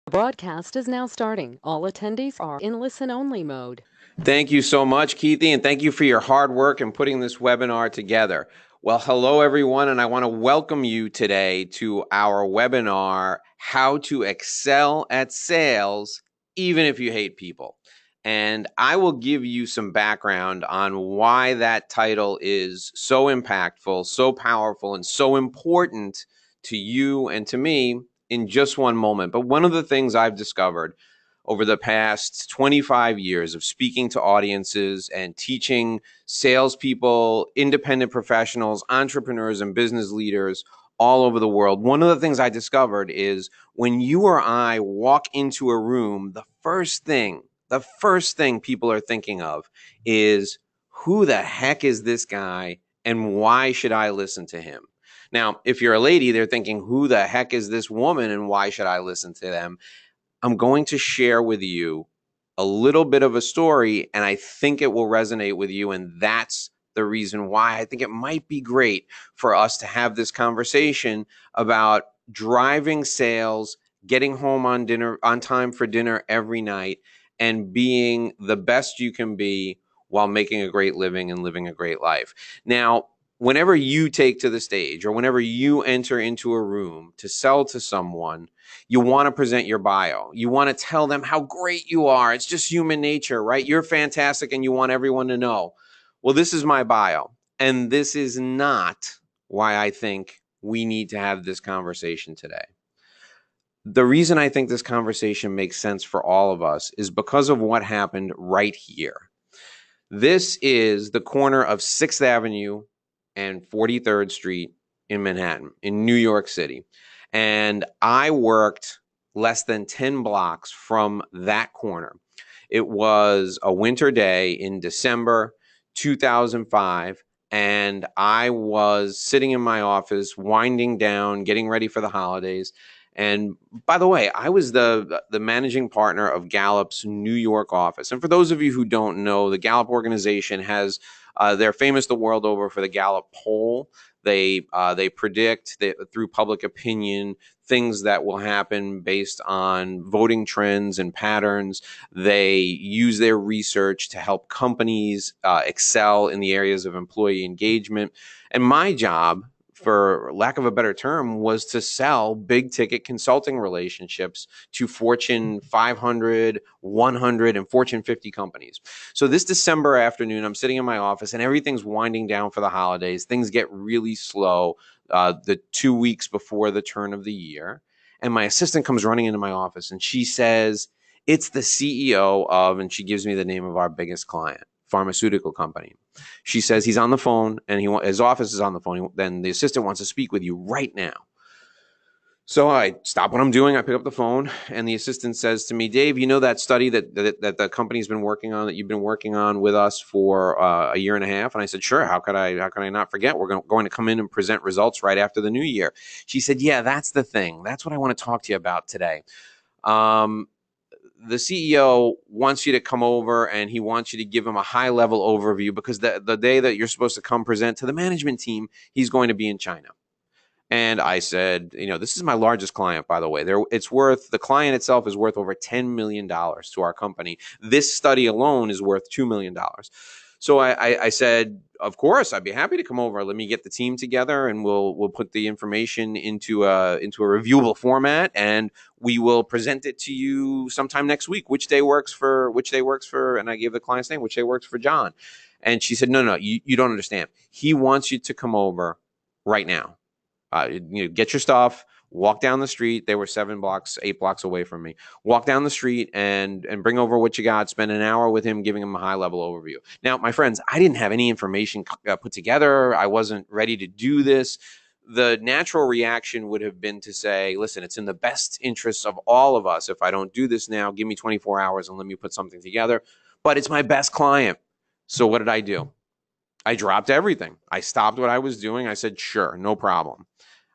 Broadcast is now starting. All attendees are in listen-only mode. Thank you so much, Keithy, and thank you for your hard work in putting this webinar together. Well, hello, everyone, and I want to welcome you today to our webinar, How to Excel at Sales, Even If You Hate People. And I will give you some background on why that title is so impactful, so powerful, and so important to you and to me in just one moment. But one of the things I've discovered over the past 25 years of speaking to audiences and teaching salespeople, independent professionals, entrepreneurs, and business leaders all over the world, one of the things I discovered is when you or I walk into a room, the first thing people are thinking of is, who the heck is this guy and why should I listen to him? Now, if you're a lady, they're thinking, who the heck is this woman and why should I listen to them? I'm going to share with you a little bit of a story, and I think it will resonate with you. And that's the reason why I think it might be great for us to have this conversation about driving sales, getting home on time for dinner every night, and being the best you can be while making a great living and living a great life. Now, whenever you take to the stage or whenever you enter into a room to sell to someone, you want to present your bio. You want to tell them how great you are. It's just human nature, right? You're fantastic and you want everyone to know. Well, this is my bio. And this is not why I think we need to have this conversation today. The reason I think this conversation makes sense for all of us is because of what happened right here. This is the corner of 6th Avenue and 43rd Street in Manhattan, in New York City. And I worked less than 10 blocks from that corner. It was a winter day in December 2005, and I was sitting in my office, winding down, getting ready for the holidays. And by the way, I was the managing partner of Gallup's New York office. And for those of you who don't know, the Gallup organization has, they're famous the world over for the Gallup poll. They predict that through public opinion things that will happen based on voting trends and patterns. They use their research to help companies excel in the areas of employee engagement. And my job, for lack of a better term, was to sell big ticket consulting relationships to Fortune 500, 100, and Fortune 50 companies. So this December afternoon, I'm sitting in my office and everything's winding down for the holidays. Things get really slow the 2 weeks before the turn of the year. And my assistant comes running into my office and she says, it's the CEO of, and she gives me the name of our biggest client, pharmaceutical company. She says he's on the phone and his office is on the phone. Then the assistant wants to speak with you right now. So I stop what I'm doing. I pick up the phone and the assistant says to me, Dave, you know that study that the company's been working on, that you've been working on with us for a year and a half? And I said, sure. How could I not forget? We're going to come in and present results right after the new year. She said, yeah, that's the thing. That's what I want to talk to you about today. The CEO wants you to come over and he wants you to give him a high level overview because the day that you're supposed to come present to the management team, he's going to be in China. And I said, this is my largest client, by the way. The client itself is worth over $10 million to our company. This study alone is worth $2 million. So I said, of course, I'd be happy to come over. Let me get the team together and we'll put the information into a reviewable format and we will present it to you sometime next week. Which day works for, and I gave the client's name, which day works for John. And she said, no, you don't understand. He wants you to come over right now. Get your stuff, walk down the street. They were 8 blocks away from me. Walk down the street and bring over what you got. Spend an hour with him, giving him a high level overview. Now, my friends, I didn't have any information put together. I wasn't ready to do this. The natural reaction would have been to say, listen, it's in the best interests of all of us. If I don't do this now, give me 24 hours and let me put something together. But it's my best client. So what did I do? I dropped everything. I stopped what I was doing. I said, sure, no problem.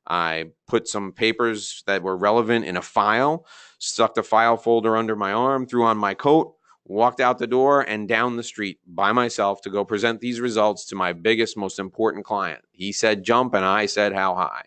I put some papers that were relevant in a file, stuck the file folder under my arm, threw on my coat, walked out the door and down the street by myself to go present these results to my biggest, most important client. He said jump and I said how high.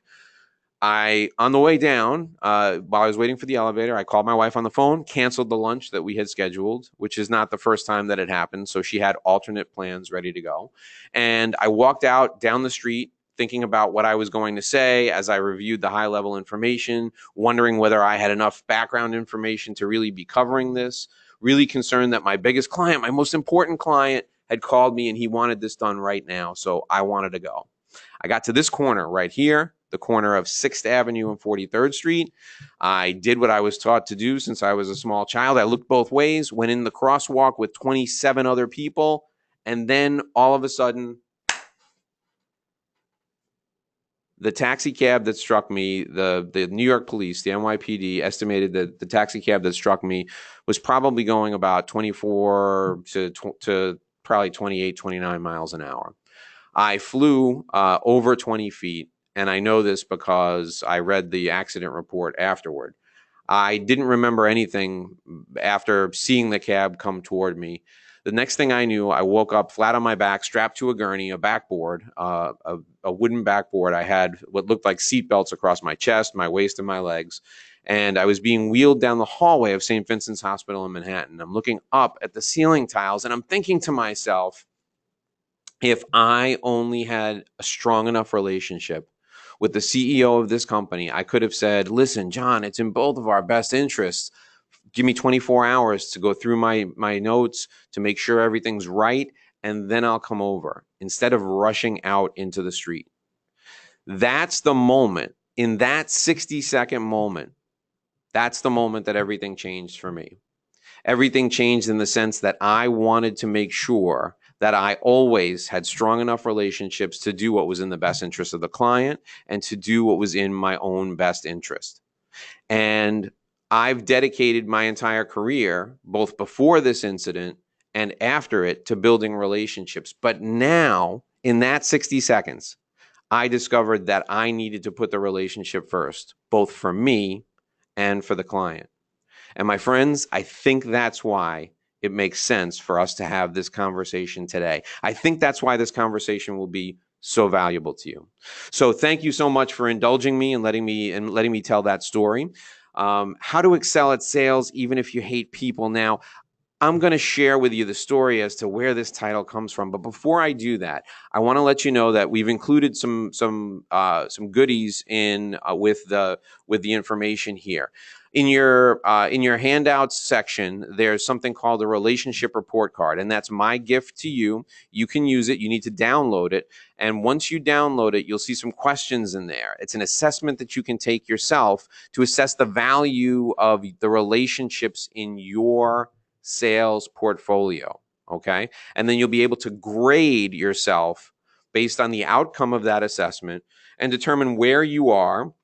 On the way down, while I was waiting for the elevator, I called my wife on the phone, canceled the lunch that we had scheduled, which is not the first time that it happened. So she had alternate plans ready to go. And I walked out down the street thinking about what I was going to say as I reviewed the high level information, wondering whether I had enough background information to really be covering this, really concerned that my biggest client, my most important client, had called me and he wanted this done right now. So I wanted to go. I got to this corner right here, the corner of 6th Avenue and 43rd Street. I did what I was taught to do since I was a small child. I looked both ways, went in the crosswalk with 27 other people, and then all of a sudden, the taxi cab that struck me, the New York police, the NYPD, estimated that the taxi cab that struck me was probably going about 24 to probably 28, 29 miles an hour. I flew over 20 feet, and I know this because I read the accident report afterward. I didn't remember anything after seeing the cab come toward me. The next thing I knew, I woke up flat on my back, strapped to a gurney, a backboard, a wooden backboard. I had what looked like seat belts across my chest, my waist, and my legs. And I was being wheeled down the hallway of St. Vincent's Hospital in Manhattan. I'm looking up at the ceiling tiles, and I'm thinking to myself, if I only had a strong enough relationship with the CEO of this company, I could have said, listen, John, it's in both of our best interests. Give me 24 hours to go through my notes to make sure everything's right, and then I'll come over, instead of rushing out into the street. That's the moment, in that 60-second moment, that's the moment that everything changed for me. Everything changed in the sense that I wanted to make sure that I always had strong enough relationships to do what was in the best interest of the client and to do what was in my own best interest. And I've dedicated my entire career, both before this incident and after it, to building relationships. But now, in that 60 seconds, I discovered that I needed to put the relationship first, both for me and for the client. And my friends, I think that's why it makes sense for us to have this conversation today. I think that's why this conversation will be so valuable to you. So thank you so much for indulging me and letting me tell that story. How to excel at sales even if you hate people. Now, I'm going to share with you the story as to where this title comes from. But before I do that, I want to let you know that we've included some goodies in with the information here. In your handouts section, there's something called a relationship report card, and that's my gift to you. You can use it. You need to download it, and once you download it, you'll see some questions in there. It's an assessment that you can take yourself to assess the value of the relationships in your sales portfolio, okay? And then you'll be able to grade yourself based on the outcome of that assessment and determine where you are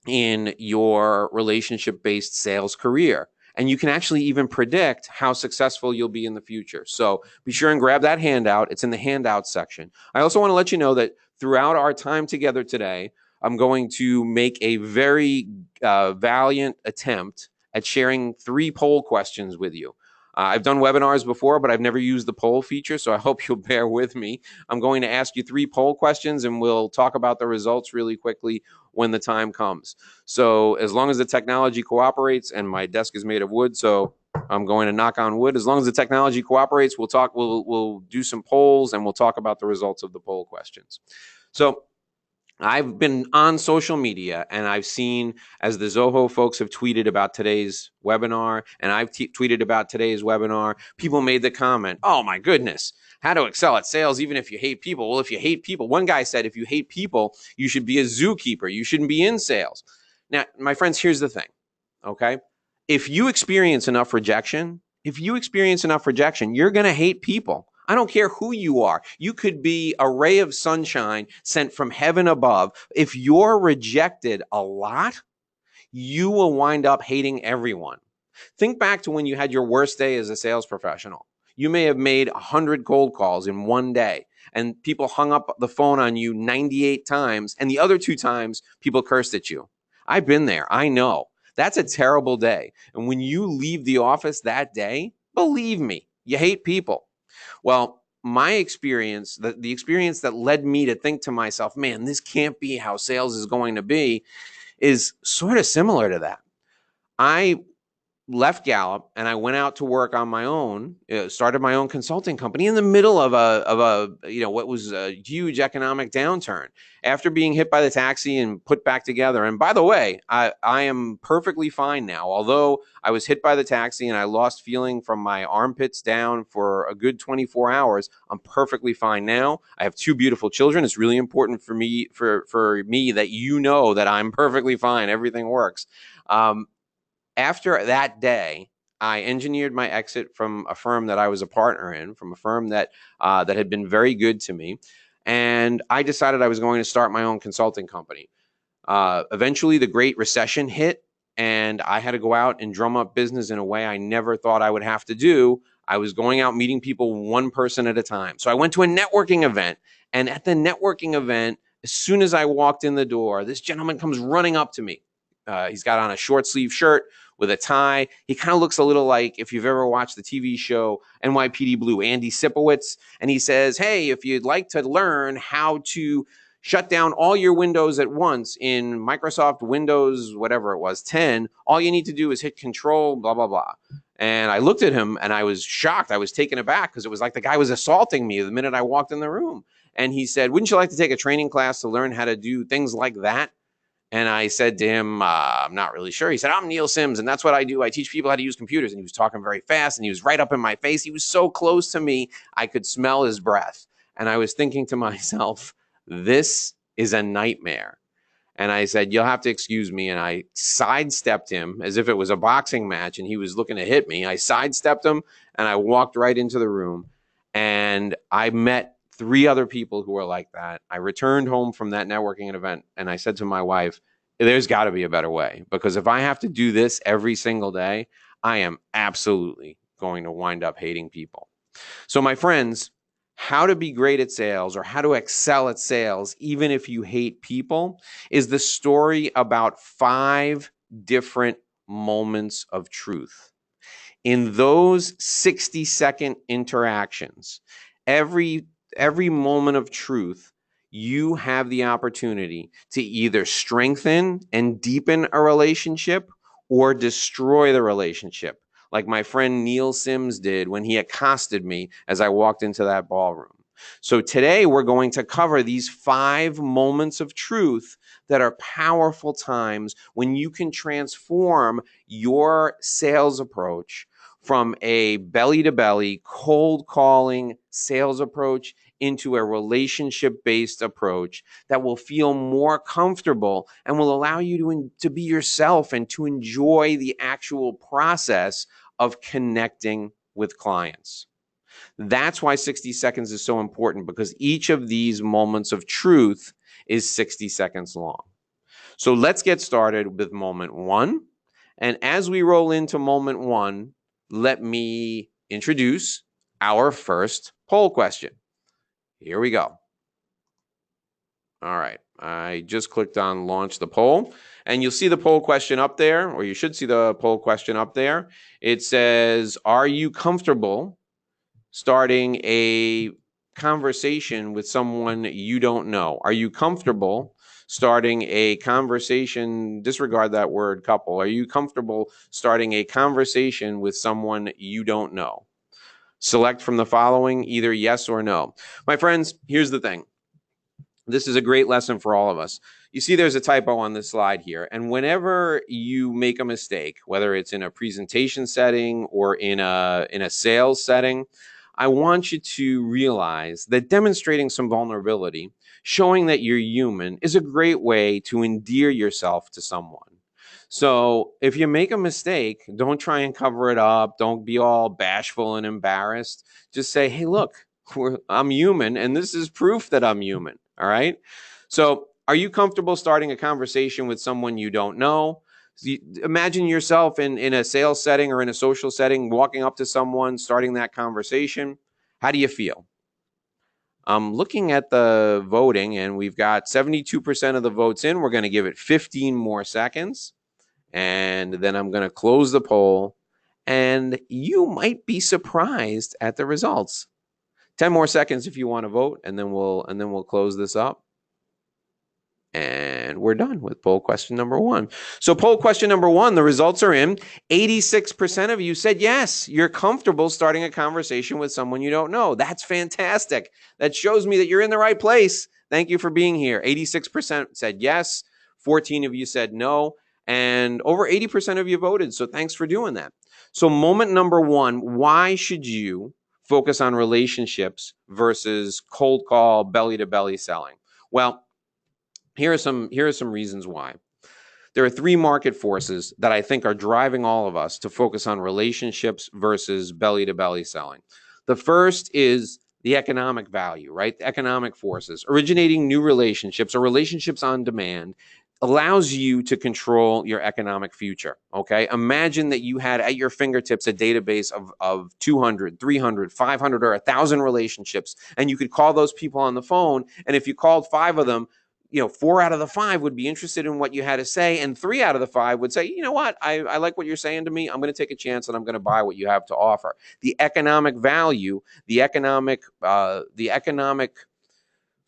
in your relationship-based sales career. And you can actually even predict how successful you'll be in the future. So be sure and grab that handout. It's in the handout section. I also want to let you know that throughout our time together today, I'm going to make a very valiant attempt at sharing 3 poll questions with you. I've done webinars before, but I've never used the poll feature, so I hope you'll bear with me. I'm going to ask you 3 poll questions, and we'll talk about the results really quickly when the time comes. So as long as the technology cooperates, and my desk is made of wood, so I'm going to knock on wood. As long as the technology cooperates, we'll do some polls, and we'll talk about the results of the poll questions. So I've been on social media, and I've seen, as the Zoho folks have tweeted about today's webinar, and I've tweeted about today's webinar, people made the comment, oh my goodness, how to excel at sales even if you hate people. Well, if you hate people, one guy said, if you hate people, you should be a zookeeper. You shouldn't be in sales. Now, my friends, here's the thing, okay? If you experience enough rejection, you're going to hate people. I don't care who you are. You could be a ray of sunshine sent from heaven above. If you're rejected a lot, you will wind up hating everyone. Think back to when you had your worst day as a sales professional. You may have made 100 cold calls in one day, and people hung up the phone on you 98 times, and the other 2 times, people cursed at you. I've been there. I know. That's a terrible day. And when you leave the office that day, believe me, you hate people. Well, my experience, the experience that led me to think to myself, man, this can't be how sales is going to be, is sort of similar to that. I left Gallup and I went out to work on my own, started my own consulting company in the middle of what was a huge economic downturn after being hit by the taxi and put back together. And by the way, I am perfectly fine now. Although I was hit by the taxi and I lost feeling from my armpits down for a good 24 hours, I'm perfectly fine now. I have two beautiful children. It's really important for me that you know that I'm perfectly fine. Everything works. After that day, I engineered my exit from a firm that I was a partner in, from a firm that had been very good to me, and I decided I was going to start my own consulting company. Eventually, the Great Recession hit, and I had to go out and drum up business in a way I never thought I would have to do. I was going out meeting people one person at a time. So I went to a networking event, and at the networking event, as soon as I walked in the door, this gentleman comes running up to me. He's got on a short sleeve shirt with a tie. He kind of looks a little like, if you've ever watched the TV show NYPD Blue, Andy Sipowicz. And he says, hey, if you'd like to learn how to shut down all your windows at once in Microsoft Windows, whatever it was, 10, all you need to do is hit control, blah, blah, blah. And I looked at him and I was shocked. I was taken aback because it was like the guy was assaulting me the minute I walked in the room. And he said, wouldn't you like to take a training class to learn how to do things like that? And I said to him, I'm not really sure. He said, I'm Neil Sims, and that's what I do. I teach people how to use computers. And he was talking very fast, and he was right up in my face. He was so close to me, I could smell his breath. And I was thinking to myself, this is a nightmare. And I said, you'll have to excuse me. And I sidestepped him as if it was a boxing match, and he was looking to hit me. I sidestepped him, and I walked right into the room. And I met 3 other people who were like that. I returned home from that networking event and I said to my wife, there's got to be a better way, because if I have to do this every single day, I am absolutely going to wind up hating people. So my friends, how to be great at sales, or how to excel at sales, even if you hate people, is the story about 5 different moments of truth. In those 60-second interactions, every moment of truth, you have the opportunity to either strengthen and deepen a relationship or destroy the relationship, like my friend Neil Sims did when he accosted me as I walked into that ballroom. So today we're going to cover these 5 moments of truth that are powerful times when you can transform your sales approach from a belly-to-belly, cold calling sales approach into a relationship-based approach that will feel more comfortable and will allow you to be yourself and to enjoy the actual process of connecting with clients. That's why 60 seconds is so important, because each of these moments of truth is 60 seconds long. So let's get started with moment 1. And as we roll into moment 1, let me introduce our first poll question. Here we go. All right. I just clicked on launch the poll, and you'll see the poll question up there, or you should see the poll question up there. It says, are you comfortable starting a conversation with someone you don't know? Are you comfortable starting a conversation, disregard that word couple, are you comfortable starting a conversation with someone you don't know? Select from the following, either yes or no. My friends, here's the thing. This is a great lesson for all of us. You see there's a typo on this slide here, and whenever you make a mistake, whether it's in a presentation setting or in a sales setting, I want you to realize that demonstrating some vulnerability, showing that you're human, is a great way to endear yourself to someone. So if you make a mistake, don't try and cover it up. Don't be all bashful and embarrassed. Just say, hey, look, I'm human, and this is proof that I'm human. All right? So are you comfortable starting a conversation with someone you don't know? Imagine yourself in a sales setting or in a social setting, walking up to someone, starting that conversation. How do you feel? I'm looking at the voting, and we've got 72% of the votes in. We're going to give it 15 more seconds, and then I'm going to close the poll, and you might be surprised at the results. 10 more seconds if you want to vote, and then we'll close this up. And we're done with poll question number 1. So poll question number 1, the results are in. 86% of you said yes, you're comfortable starting a conversation with someone you don't know. That's fantastic. That shows me that you're in the right place. Thank you for being here. 86% said yes, 14 of you said no, and over 80% of you voted. So thanks for doing that. So moment number 1, why should you focus on relationships versus cold call, belly-to-belly selling? Well, here are some reasons why. There are 3 market forces that I think are driving all of us to focus on relationships versus belly-to-belly selling. The first is the economic value, right? The economic forces. Originating new relationships or relationships on demand allows you to control your economic future, okay? Imagine that you had at your fingertips a database of 200, 300, 500, or 1,000 relationships, and you could call those people on the phone, and if you called 5 of them, 4 out of the 5 would be interested in what you had to say, and 3 out of the 5 would say, you know what, I like what you're saying to me. I'm going to take a chance and I'm going to buy what you have to offer. The economic value, the economic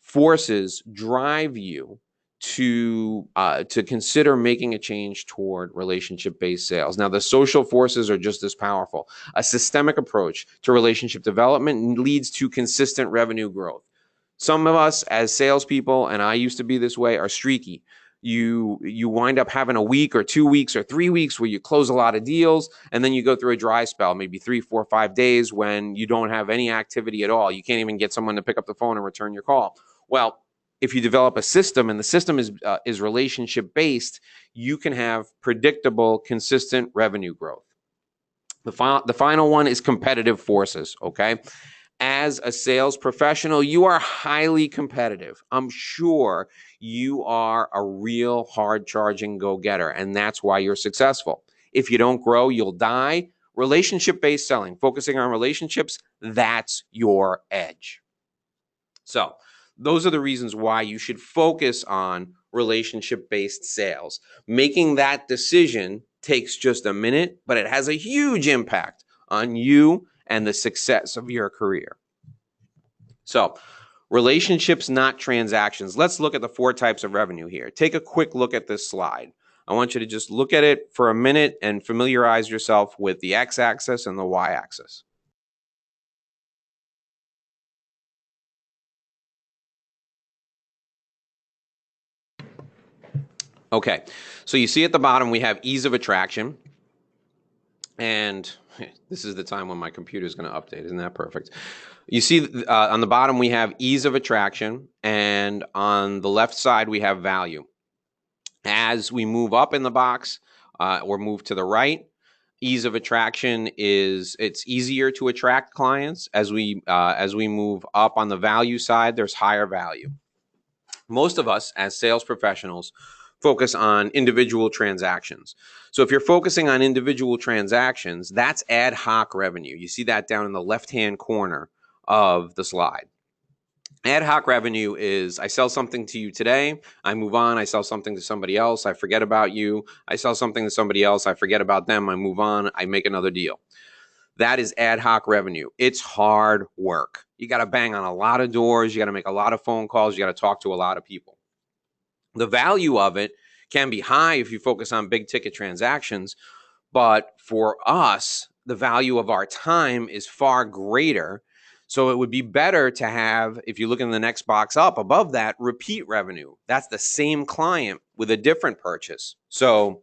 forces drive you to consider making a change toward relationship-based sales. Now, the social forces are just as powerful. A systemic approach to relationship development leads to consistent revenue growth. Some of us as salespeople, and I used to be this way, are streaky. You wind up having a week or 2 weeks or 3 weeks where you close a lot of deals, and then you go through a dry spell, maybe 3, 4, 5 days when you don't have any activity at all. You can't even get someone to pick up the phone and return your call. Well, if you develop a system, and the system is relationship-based, you can have predictable, consistent revenue growth. The final one is competitive forces, okay? As a sales professional, you are highly competitive. I'm sure you are a real hard-charging go-getter, and that's why you're successful. If you don't grow, you'll die. Relationship-based selling, focusing on relationships, that's your edge. So those are the reasons why you should focus on relationship-based sales. Making that decision takes just a minute, but it has a huge impact on you and the success of your career. So, relationships, not transactions. Let's look at the 4 types of revenue here. Take a quick look at this slide. I want you to just look at it for a minute and familiarize yourself with the x-axis and the y-axis. Okay, so you see at the bottom we have ease of attraction. And this is the time when my computer is going to update. Isn't that perfect? You see on the bottom we have ease of attraction, and on the left side we have value. As we move up in the box or move to the right, ease of attraction it's easier to attract clients. As we move up on the value side, there's higher value. Most of us as sales professionals focus on individual transactions. So if you're focusing on individual transactions, that's ad hoc revenue. You see that down in the left-hand corner of the slide. Ad hoc revenue is I sell something to you today, I move on, I sell something to somebody else, I forget about you, I sell something to somebody else, I forget about them, I move on, I make another deal. That is ad hoc revenue. It's hard work. You got to bang on a lot of doors, you got to make a lot of phone calls, you got to talk to a lot of people. The value of it can be high if you focus on big ticket transactions, but for us, the value of our time is far greater. So it would be better to have, if you look in the next box up above that, repeat revenue. That's the same client with a different purchase. So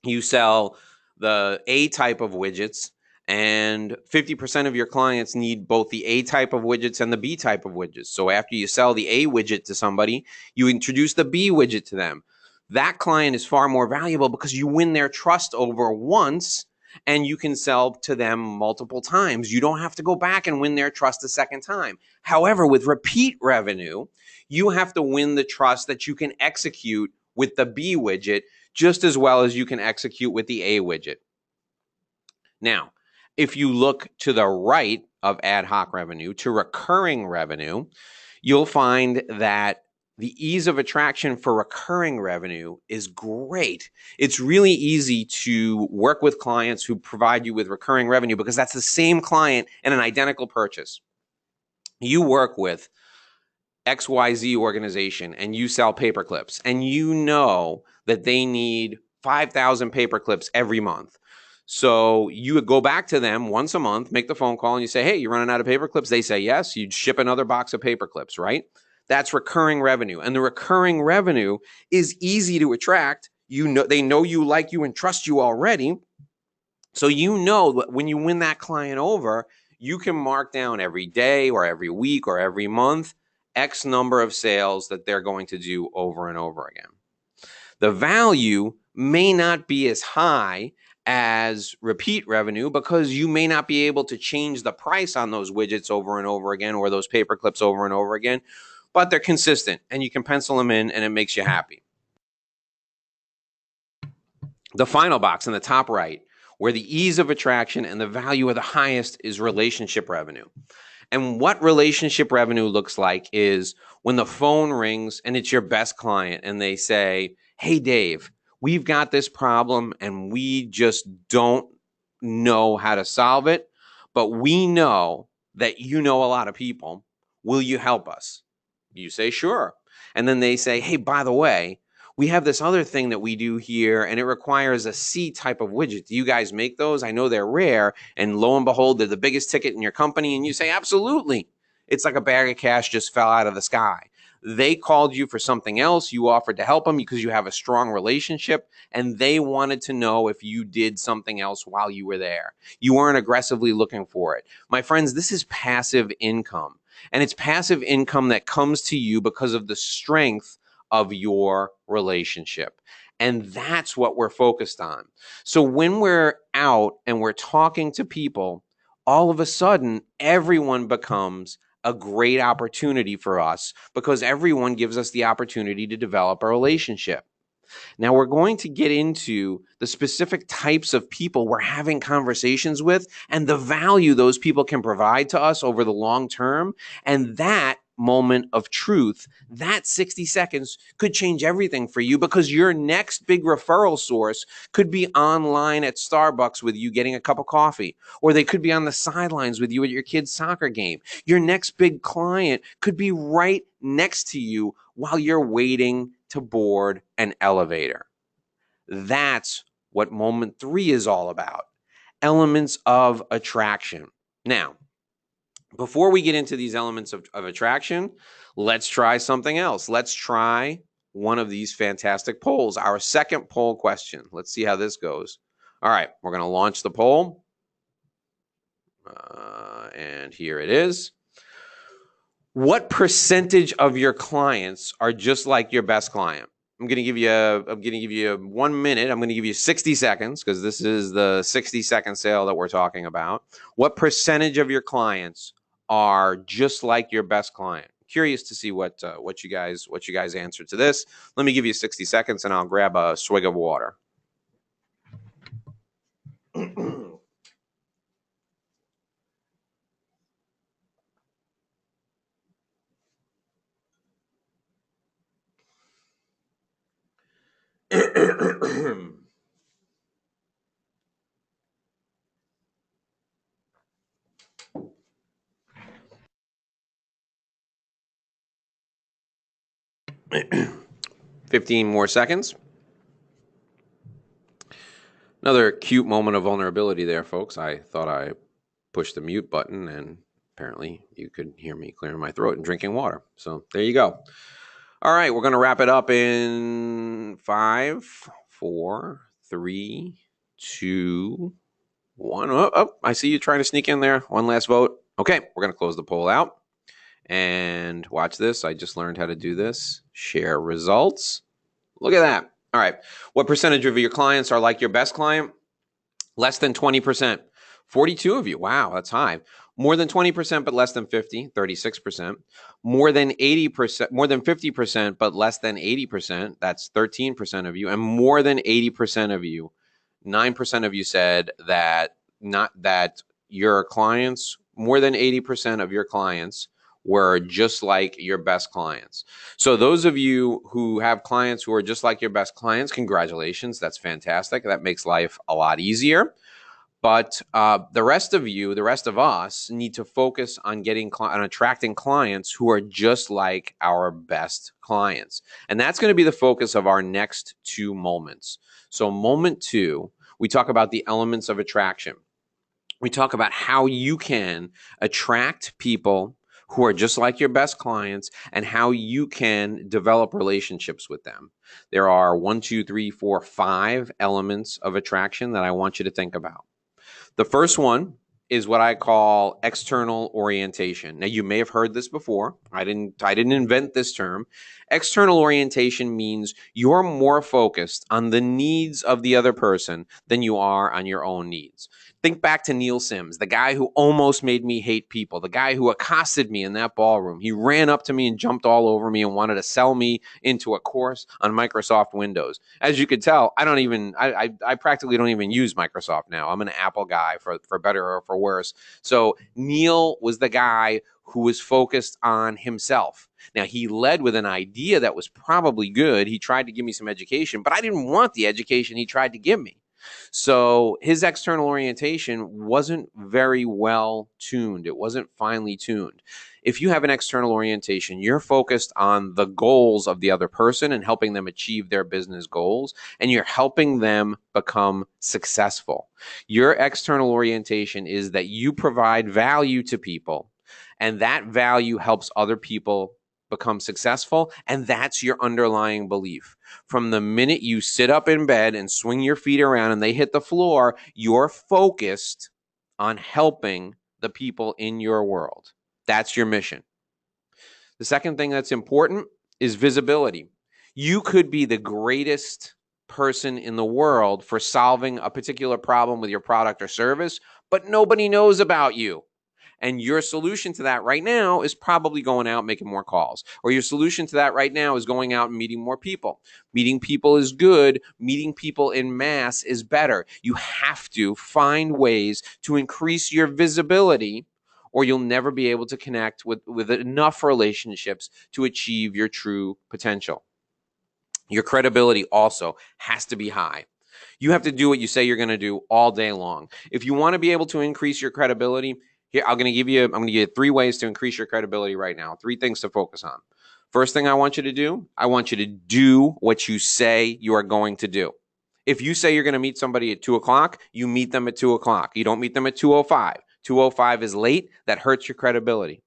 you sell the A type of widgets, and 50% of your clients need both the A type of widgets and the B type of widgets. So after you sell the A widget to somebody, you introduce the B widget to them. That client is far more valuable because you win their trust over once, and you can sell to them multiple times. You don't have to go back and win their trust a second time. However, with repeat revenue, you have to win the trust that you can execute with the B widget just as well as you can execute with the A widget. Now, if you look to the right of ad hoc revenue to recurring revenue, you'll find that the ease of attraction for recurring revenue is great. It's really easy to work with clients who provide you with recurring revenue because that's the same client and an identical purchase. you work with XYZ organization and you sell paper clips and you know that they need 5,000 paper clips every month. So you would go back to them once a month, make the phone call, and you say, hey, you're running out of paper clips? They say yes. You'd ship another box of paper clips, right? That's recurring revenue. And the recurring revenue is easy to attract. You know, they know you, like you, and trust you already. So you know that when you win that client over, you can mark down every day or every week or every month X number of sales that they're going to do over and over again. The value may not be as high as repeat revenue because you may not be able to change the price on those widgets over and over again or those paper clips over and over again, but they're consistent and you can pencil them in and it makes you happy. The final box in the top right, where the ease of attraction and the value are the highest, is relationship revenue. And what relationship revenue looks like is when the phone rings and it's your best client and they say, hey, Dave, we've got this problem and we just don't know how to solve it, but we know that you know a lot of people. Will you help us? You say, sure. And then they say, hey, by the way, we have this other thing that we do here and it requires a C type of widget. Do you guys make those? I know they're rare. And lo and behold, they're the biggest ticket in your company. And you say, absolutely. It's like a bag of cash just fell out of the sky. They called you for something else. You offered to help them because you have a strong relationship and they wanted to know if you did something else while you were there. You weren't aggressively looking for it. My friends, this is passive income. And it's passive income that comes to you because of the strength of your relationship. And that's what we're focused on. So when we're out and we're talking to people, all of a sudden, everyone becomes a great opportunity for us because everyone gives us the opportunity to develop a relationship. Now, we're going to get into the specific types of people we're having conversations with and the value those people can provide to us over the long term. And that moment of truth, that 60 seconds could change everything for you because your next big referral source could be online at Starbucks with you getting a cup of coffee, or they could be on the sidelines with you at your kid's soccer game. Your next big client could be right next to you while you're waiting to board an elevator. That's what moment 3 is all about. Elements of attraction. Now, before we get into these elements of attraction, let's try something else. Let's try one of these fantastic polls. Our second poll question. Let's see how this goes. All right, we're going to launch the poll. And here it is. What percentage of your clients are just like your best client? I'm going to give you 1 minute. I'm going to give you 60 seconds because this is the 60-second sale that we're talking about. What percentage of your clients are just like your best client? Curious to see what you guys answer to this. Let me give you 60 seconds and I'll grab a swig of water. 15 more seconds. Another cute moment of vulnerability there, folks. I thought I pushed the mute button and apparently you could hear me clearing my throat and drinking water. So there you go. All right, we're going to wrap it up in 5, 4, 3, 2, 1. Oh, I see you trying to sneak in there. One last vote. Okay, we're going to close the poll out. And watch this. I just learned how to do this. Share results. Look at that. All right. What percentage of your clients are like your best client? Less than 20%. 42 of you. Wow, that's high. More than 20%, but less than 50, 36%. More than 80%, more than 50%, but less than 80%. That's 13% of you. And more than 80% of you, 9% of you said that your clients, more than 80% of your clients were just like your best clients. So those of you who have clients who are just like your best clients, congratulations. That's fantastic. That makes life a lot easier. But the rest of you, the rest of us, need to focus on on attracting clients who are just like our best clients. And that's going to be the focus of our next 2 moments. So moment 2, we talk about the elements of attraction. We talk about how you can attract people who are just like your best clients and how you can develop relationships with them. There are 1, 2, 3, 4, 5 elements of attraction that I want you to think about. The first one is what I call external orientation. Now, you may have heard this before. I didn't invent this term. External orientation means you're more focused on the needs of the other person than you are on your own needs. Think back to Neil Sims, the guy who almost made me hate people, the guy who accosted me in that ballroom. He ran up to me and jumped all over me and wanted to sell me into a course on Microsoft Windows. As you could tell, I practically don't even use Microsoft now. I'm an Apple guy for better or for worse. So Neil was the guy who was focused on himself. Now, he led with an idea that was probably good. He tried to give me some education, but I didn't want the education he tried to give me. So his external orientation wasn't very well tuned. It wasn't finely tuned. If you have an external orientation, you're focused on the goals of the other person and helping them achieve their business goals, and you're helping them become successful. Your external orientation is that you provide value to people, and that value helps other people become successful, and that's your underlying belief. From the minute you sit up in bed and swing your feet around and they hit the floor, you're focused on helping the people in your world. That's your mission. The second thing that's important is visibility. You could be the greatest person in the world for solving a particular problem with your product or service, but nobody knows about you. And your solution to that right now is probably going out making more calls. Or your solution to that right now is going out and meeting more people. Meeting people is good. Meeting people in mass is better. You have to find ways to increase your visibility, or you'll never be able to connect with enough relationships to achieve your true potential. Your credibility also has to be high. You have to do what you say you're going to do all day long. If you want to be able to increase your credibility, here, I'm going to give you 3 ways to increase your credibility right now. 3 things to focus on. First thing I want you to do what you say you are going to do. If you say you're going to meet somebody at 2 o'clock, you meet them at 2 o'clock. You don't meet them at 2:05. 2:05 is late. That hurts your credibility.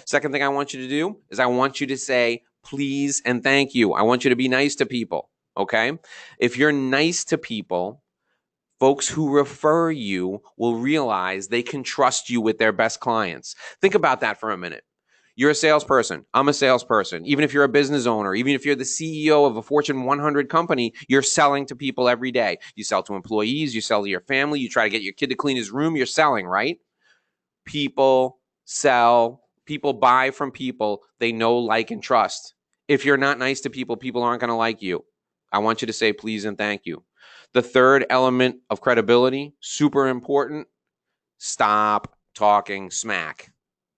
Second thing I want you to do is I want you to say please and thank you. I want you to be nice to people, okay? If you're nice to people, folks who refer you will realize they can trust you with their best clients. Think about that for a minute. You're a salesperson. I'm a salesperson. Even if you're a business owner, even if you're the CEO of a Fortune 100 company, you're selling to people every day. You sell to employees, you sell to your family, you try to get your kid to clean his room, you're selling, right? People sell, people buy from people they know, like, and trust. If you're not nice to people, people aren't going to like you. I want you to say please and thank you. The third element of credibility, super important, stop talking smack.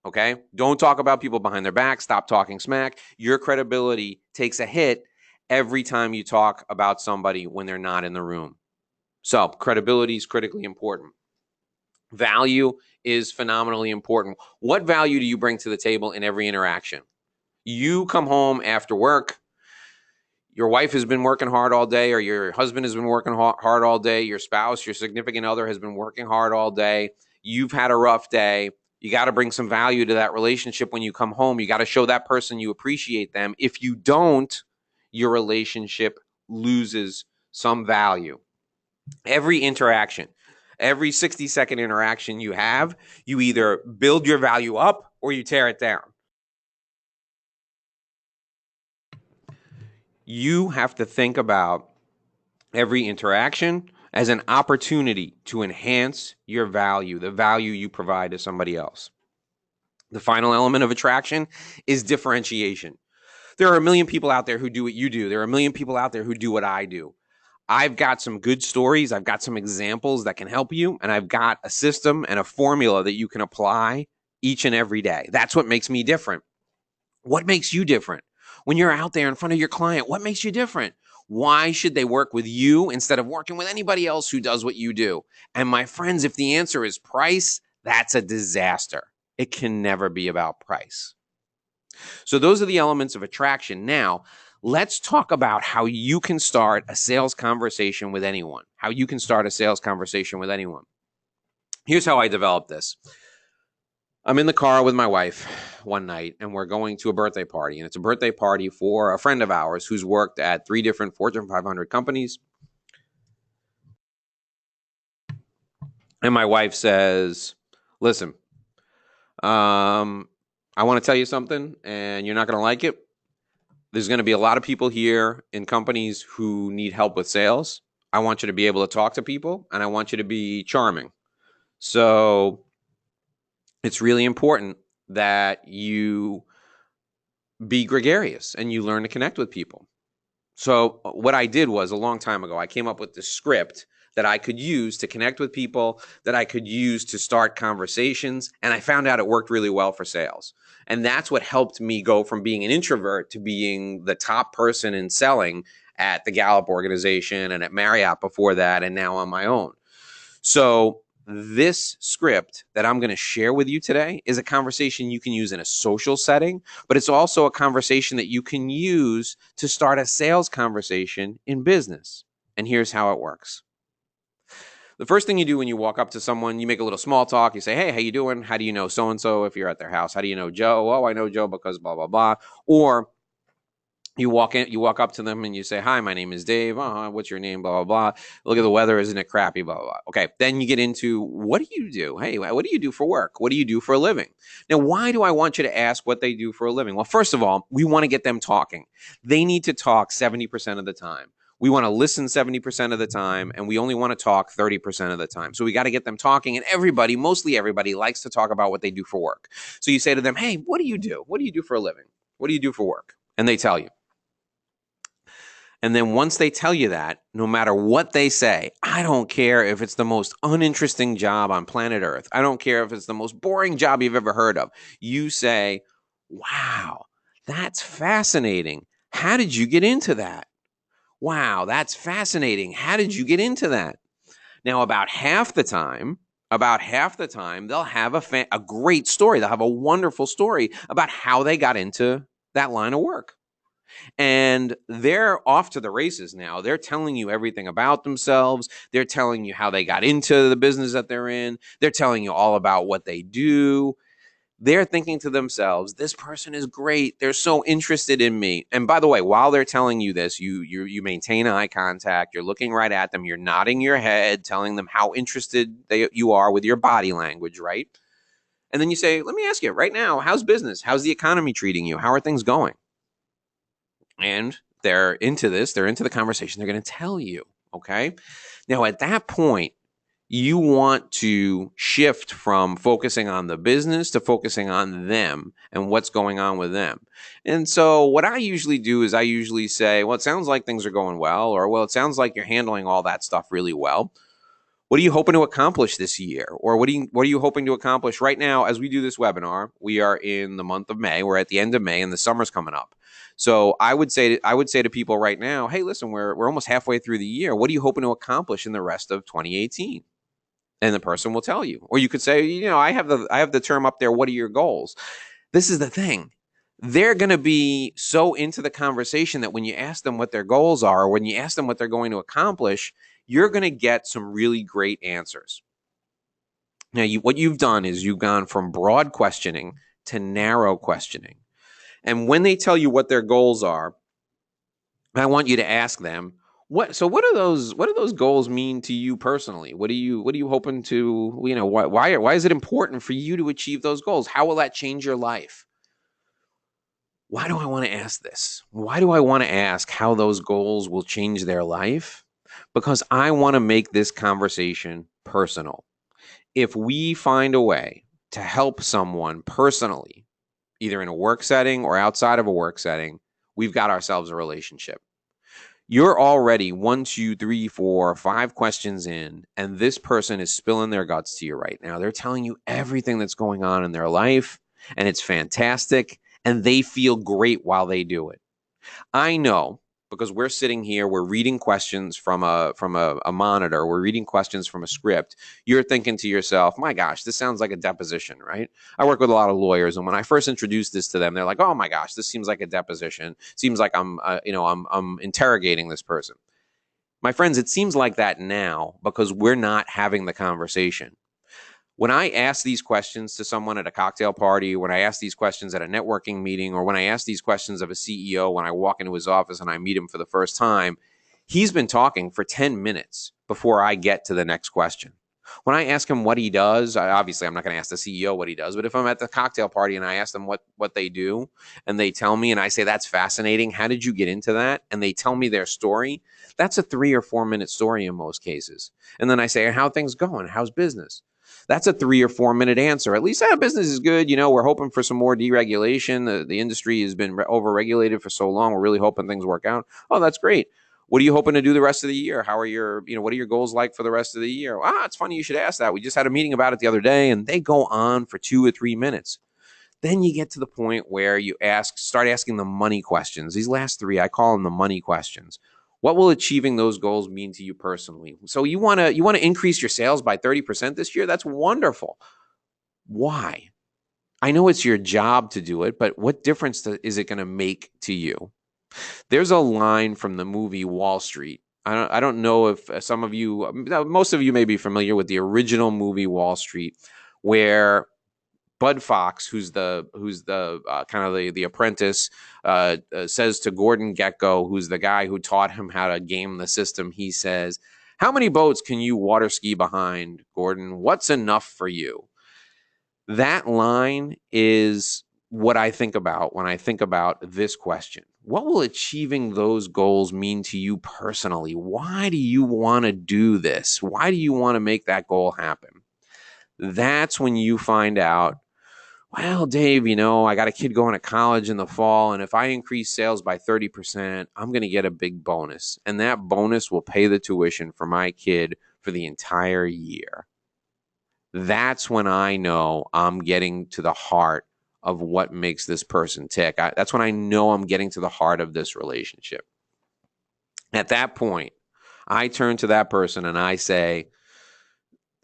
Okay? Don't talk about people behind their back. Stop talking smack. Your credibility takes a hit every time you talk about somebody when they're not in the room. So credibility is critically important. Value is phenomenally important. What value do you bring to the table in every interaction? You come home after work, your wife has been working hard all day, or your husband has been working hard all day, your spouse, your significant other has been working hard all day, you've had a rough day. You got to bring some value to that relationship when you come home. You got to show that person you appreciate them. If you don't, your relationship loses some value. Every interaction, every 60-second interaction you have, you either build your value up or you tear it down. You have to think about every interaction as an opportunity to enhance your value, the value you provide to somebody else. The final element of attraction is differentiation. There are a million people out there who do what you do. There are a million people out there who do what I do. I've got some good stories. I've got some examples that can help you. And I've got a system and a formula that you can apply each and every day. That's what makes me different. What makes you different? When you're out there in front of your client, what makes you different? Why should they work with you instead of working with anybody else who does what you do? And my friends, if the answer is price, that's a disaster. It can never be about price. So those are the elements of attraction. Now, let's talk about how you can start a sales conversation with anyone. How you can start a sales conversation with anyone. Here's how I developed this. I'm in the car with my wife one night, and we're going to a birthday party. And it's a birthday party for a friend of ours who's worked at 3 different Fortune 500 companies. And my wife says, listen, I want to tell you something, and you're not going to like it. There's going to be a lot of people here in companies who need help with sales. I want you to be able to talk to people, and I want you to be charming. So it's really important that you be gregarious and you learn to connect with people. So what I did was, a long time ago, I came up with this script that I could use to connect with people, that I could use to start conversations, and I found out it worked really well for sales. And that's what helped me go from being an introvert to being the top person in selling at the Gallup organization and at Marriott before that, and now on my own. So this script that I'm going to share with you today is a conversation you can use in a social setting, but it's also a conversation that you can use to start a sales conversation in business. And here's how it works. The first thing you do when you walk up to someone, you make a little small talk. You say, hey, how you doing? How do you know so-and-so if you're at their house? How do you know Joe? Oh, I know Joe because blah, blah, blah. Or you walk up to them and you say, hi, my name is Dave. What's your name? Blah, blah, blah. Look at the weather. Isn't it crappy? Blah, blah, blah. Okay. Then you get into, what do you do? Hey, what do you do for work? What do you do for a living? Now, why do I want you to ask what they do for a living? Well, first of all, we want to get them talking. They need to talk 70% of the time. We want to listen 70% of the time, and we only want to talk 30% of the time. So we got to get them talking, and everybody, mostly everybody, likes to talk about what they do for work. So you say to them, hey, what do you do? What do you do for a living? What do you do for work? And they tell you. And then once they tell you that, no matter what they say, I don't care if it's the most uninteresting job on planet Earth. I don't care if it's the most boring job you've ever heard of. You say, wow, that's fascinating. How did you get into that? Wow, that's fascinating. How did you get into that? Now, about half the time, they'll have a great story. They'll have a wonderful story about how they got into that line of work. And they're off to the races now. They're telling you everything about themselves. They're telling you how they got into the business that they're in. They're telling you all about what they do. They're thinking to themselves, this person is great. They're so interested in me. And by the way, while they're telling you this, you maintain eye contact. You're looking right at them. You're nodding your head, telling them how interested you are with your body language, right? And then you say, let me ask you right now, how's business? How's the economy treating you? How are things going? And they're into this. They're into the conversation. They're going to tell you, okay? Now, at that point, you want to shift from focusing on the business to focusing on them and what's going on with them. And so what I usually do is I usually say, well, it sounds like things are going well, or, well, it sounds like you're handling all that stuff really well. What are you hoping to accomplish this year? Or what are you hoping to accomplish right now as we do this webinar? We are in the month of May. We're at the end of May, and the summer's coming up. So I would say to people right now, hey, listen, we're almost halfway through the year. What are you hoping to accomplish in the rest of 2018? And the person will tell you. Or you could say, I have the term up there, what are your goals? This is the thing. They're going to be so into the conversation that when you ask them what their goals are, or when you ask them what they're going to accomplish, you're going to get some really great answers. Now, what you've done is you've gone from broad questioning to narrow questioning. And when they tell you what their goals are, I want you to ask them, what do those goals mean to you personally? What are you hoping to, why is it important for you to achieve those goals? How will that change your life? Why do I want to ask this? Why do I want to ask how those goals will change their life? Because I want to make this conversation personal. If we find a way to help someone personally, either in a work setting or outside of a work setting, we've got ourselves a relationship. You're already 1, 2, 3, 4, 5 questions in, and this person is spilling their guts to you right now. They're telling you everything that's going on in their life, and it's fantastic, and they feel great while they do it. I know, because we're sitting here, we're reading questions from a monitor, we're reading questions from a script. You're thinking to yourself, my gosh, this sounds like a deposition, right? I work with a lot of lawyers, and when I first introduced this to them, they're like, oh my gosh, this seems like a deposition. Seems like I'm interrogating this person. My friends, it seems like that now because we're not having the conversation. When I ask these questions to someone at a cocktail party, when I ask these questions at a networking meeting, or when I ask these questions of a CEO when I walk into his office and I meet him for the first time, he's been talking for 10 minutes before I get to the next question. When I ask him what he does, obviously I'm not going to ask the CEO what he does, but if I'm at the cocktail party and I ask them what they do and they tell me and I say, that's fascinating, how did you get into that? And they tell me their story, that's a 3 or 4 minute story in most cases. And then I say, how things going? How's business? That's a 3 or 4 minute answer. At least business is good. We're hoping for some more deregulation. The industry has been overregulated for so long. We're really hoping things work out. Oh, that's great. What are you hoping to do the rest of the year? How are what are your goals like for the rest of the year? It's funny you should ask that. We just had a meeting about it the other day, and they go on for 2 or 3 minutes. Then you get to the point where you start asking the money questions. These last 3, I call them the money questions. What will achieving those goals mean to you personally? So you want to increase your sales by 30% this year? That's wonderful. Why? I know it's your job to do it, but what difference is it going to make to you? There's a line from the movie Wall Street. I don't know if some of you, most of you may be familiar with the original movie Wall Street, where Bud Fox, who's the kind of the apprentice, says to Gordon Gekko, who's the guy who taught him how to game the system, he says, how many boats can you water ski behind, Gordon? What's enough for you? That line is what I think about when I think about this question. What will achieving those goals mean to you personally? Why do you want to do this? Why do you want to make that goal happen? That's when you find out, well, Dave, I got a kid going to college in the fall, and if I increase sales by 30%, I'm going to get a big bonus. And that bonus will pay the tuition for my kid for the entire year. That's when I know I'm getting to the heart of what makes this person tick. That's when I know I'm getting to the heart of this relationship. At that point, I turn to that person and I say,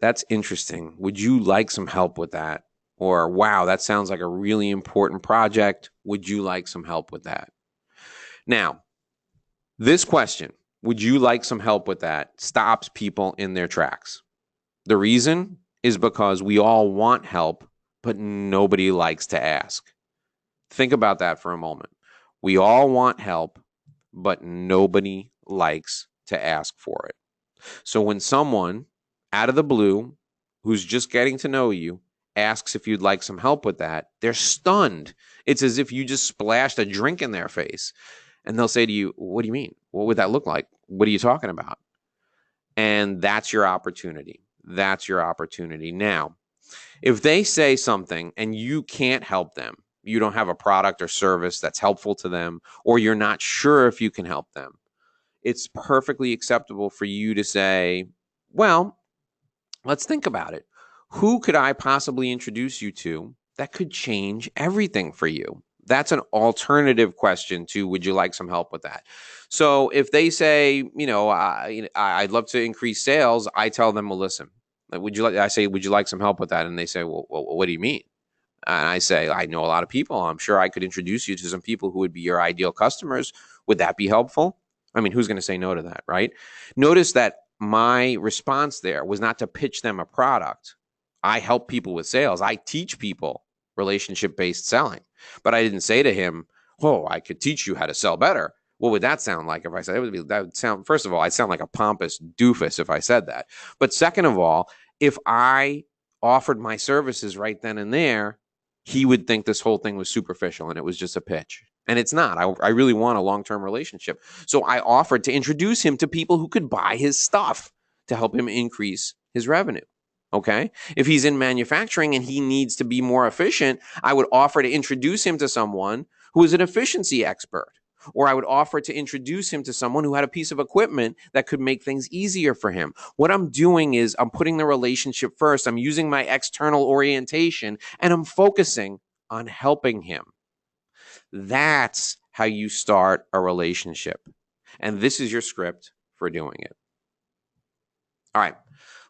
that's interesting. Would you like some help with that? Or, wow, that sounds like a really important project. Would you like some help with that? Now, this question, would you like some help with that, stops people in their tracks. The reason is because we all want help, but nobody likes to ask. Think about that for a moment. We all want help, but nobody likes to ask for it. So when someone out of the blue, who's just getting to know you, asks if you'd like some help with that, they're stunned. It's as if you just splashed a drink in their face. And they'll say to you, what do you mean? What would that look like? What are you talking about? And that's your opportunity. That's your opportunity. Now, if they say something and you can't help them, you don't have a product or service that's helpful to them, or you're not sure if you can help them, it's perfectly acceptable for you to say, well, let's think about it. Who could I possibly introduce you to that could change everything for you? That's an alternative question to, would you like some help with that? So if they say, I'd love to increase sales, I tell them, well, listen, would you like some help with that? And they say, well, what do you mean? And I say, I know a lot of people. I'm sure I could introduce you to some people who would be your ideal customers. Would that be helpful? I mean, who's going to say no to that, right? Notice that my response there was not to pitch them a product. I help people with sales. I teach people relationship-based selling. But I didn't say to him, oh, I could teach you how to sell better. What would that sound like if I said it? That would sound, first of all, I'd sound like a pompous doofus if I said that. But second of all, if I offered my services right then and there, he would think this whole thing was superficial and it was just a pitch. And it's not. I really want a long-term relationship. So I offered to introduce him to people who could buy his stuff to help him increase his revenue. Okay? If he's in manufacturing and he needs to be more efficient, I would offer to introduce him to someone who is an efficiency expert. Or I would offer to introduce him to someone who had a piece of equipment that could make things easier for him. What I'm doing is I'm putting the relationship first. I'm using my external orientation and I'm focusing on helping him. That's how you start a relationship. And this is your script for doing it. All right,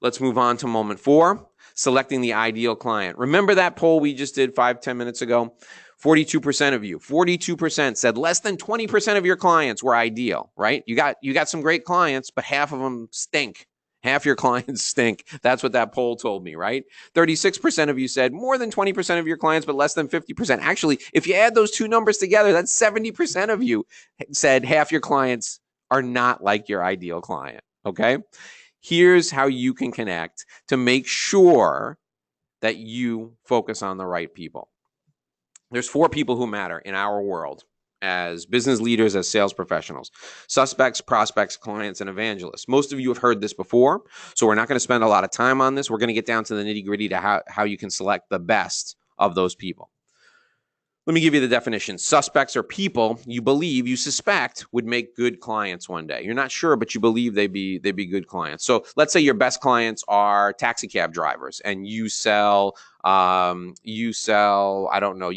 let's move on to moment 4, selecting the ideal client. Remember that poll we just did 5-10 minutes ago? 42% of you, 42% said less than 20% of your clients were ideal, right? You got some great clients, but half of them stink. Half your clients stink. That's what that poll told me, right? 36% of you said more than 20% of your clients, but less than 50%. Actually, if you add those two numbers together, that's 70% of you said half your clients are not like your ideal client, okay? Here's how you can connect to make sure that you focus on the right people. There's 4 people who matter in our world as business leaders, as sales professionals: suspects, prospects, clients, and evangelists. Most of you have heard this before, so we're not going to spend a lot of time on this. We're going to get down to the nitty-gritty to how you can select the best of those people. Let me give you the definition. Suspects are people you believe, you suspect would make good clients one day. You're not sure, but you believe they'd be good clients. So let's say your best clients are taxi cab drivers, and you sell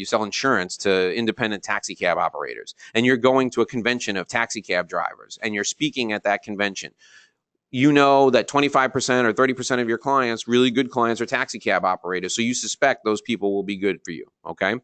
insurance to independent taxi cab operators, and you're going to a convention of taxi cab drivers, and you're speaking at that convention. You know that 25% or 30% of your clients, really good clients, are taxi cab operators. So you suspect those people will be good for you, okay?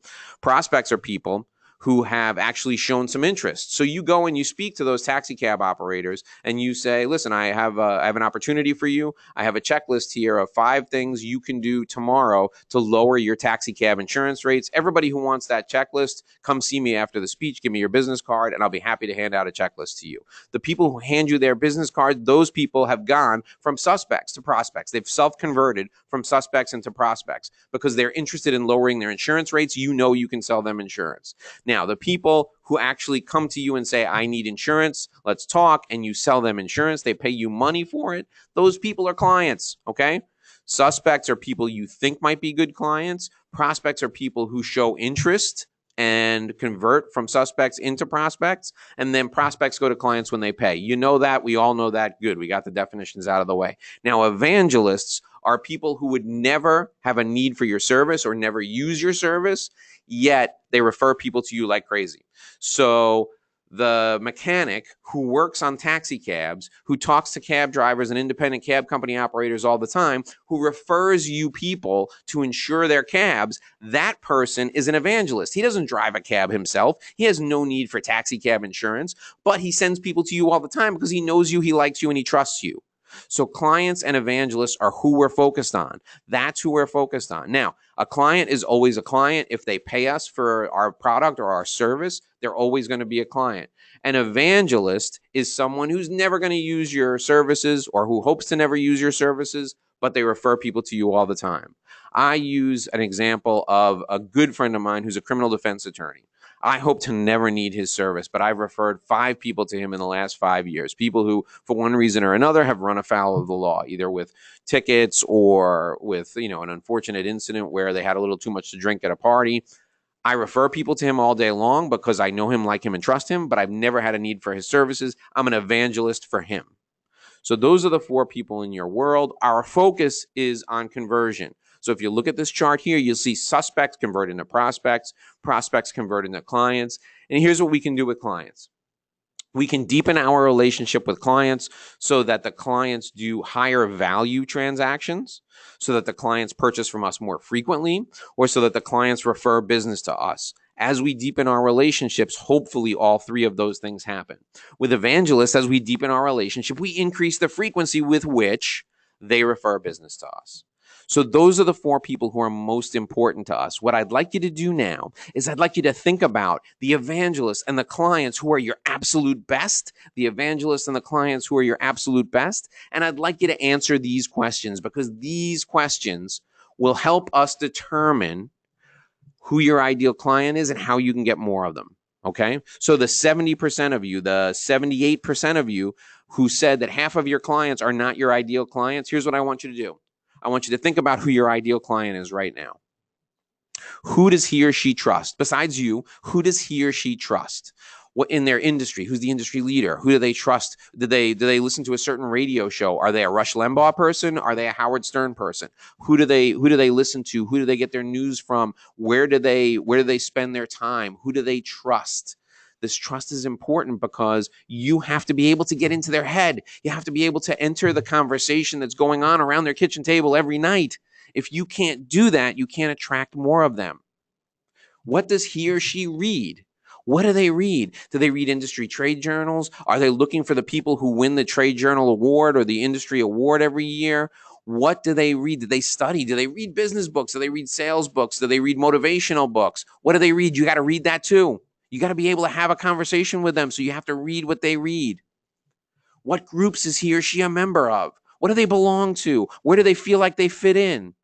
Prospects are people who have actually shown some interest. So you go and you speak to those taxi cab operators and you say, listen, I have an opportunity for you. I have a checklist here of 5 things you can do tomorrow to lower your taxi cab insurance rates. Everybody who wants that checklist, come see me after the speech, give me your business card, and I'll be happy to hand out a checklist to you. The people who hand you their business cards, those people have gone from suspects to prospects. They've self-converted from suspects into prospects because they're interested in lowering their insurance rates. You know you can sell them insurance. Now, the people who actually come to you and say, I need insurance, let's talk, and you sell them insurance, they pay you money for it, those people are clients, okay? Suspects are people you think might be good clients. Prospects are people who show interest and convert from suspects into prospects. And then prospects go to clients when they pay. You know that. We all know that. Good. We got the definitions out of the way. Now, evangelists are people who would never have a need for your service or never use your service, yet they refer people to you like crazy. So the mechanic who works on taxi cabs, who talks to cab drivers and independent cab company operators all the time, who refers you people to insure their cabs, that person is an evangelist. He doesn't drive a cab himself. He has no need for taxi cab insurance, but he sends people to you all the time because he knows you, he likes you, and he trusts you. So clients and evangelists are who we're focused on. That's who we're focused on. Now, a client is always a client. If they pay us for our product or our service, they're always going to be a client. An evangelist is someone who's never going to use your services or who hopes to never use your services, but they refer people to you all the time. I use an example of a good friend of mine who's a criminal defense attorney. I hope to never need his service, but I've referred 5 people to him in the last 5 years. People who, for one reason or another, have run afoul of the law, either with tickets or with, an unfortunate incident where they had a little too much to drink at a party. I refer people to him all day long because I know him, like him, and trust him, but I've never had a need for his services. I'm an evangelist for him. So those are the 4 people in your world. Our focus is on conversion. So if you look at this chart here, you'll see suspects convert into prospects, prospects convert into clients. And here's what we can do with clients. We can deepen our relationship with clients so that the clients do higher value transactions, so that the clients purchase from us more frequently, or so that the clients refer business to us. As we deepen our relationships, hopefully all 3 of those things happen. With evangelists, as we deepen our relationship, we increase the frequency with which they refer business to us. So those are the 4 people who are most important to us. What I'd like you to do now is I'd like you to think about the evangelists and the clients who are your absolute best, the evangelists and the clients who are your absolute best. And I'd like you to answer these questions because these questions will help us determine who your ideal client is and how you can get more of them. Okay? So the 70% of you, the 78% of you who said that half of your clients are not your ideal clients, here's what I want you to do. I want you to think about who your ideal client is right now. Who does he or she trust? Besides you, who does he or she trust? What in their industry? Who's the industry leader? Who do they trust? Do they listen to a certain radio show? Are they a Rush Limbaugh person? Are they a Howard Stern person? Who do they listen to? Who do they get their news from? Where do they spend their time? Who do they trust? This trust is important because you have to be able to get into their head. You have to be able to enter the conversation that's going on around their kitchen table every night. If you can't do that, you can't attract more of them. What does he or she read? What do they read? Do they read industry trade journals? Are they looking for the people who win the trade journal award or the industry award every year? What do they read? Do they study? Do they read business books? Do they read sales books? Do they read motivational books? What do they read? You got to read that too. You got to be able to have a conversation with them, so you have to read what they read. What groups is he or she a member of? What do they belong to? Where do they feel like they fit in?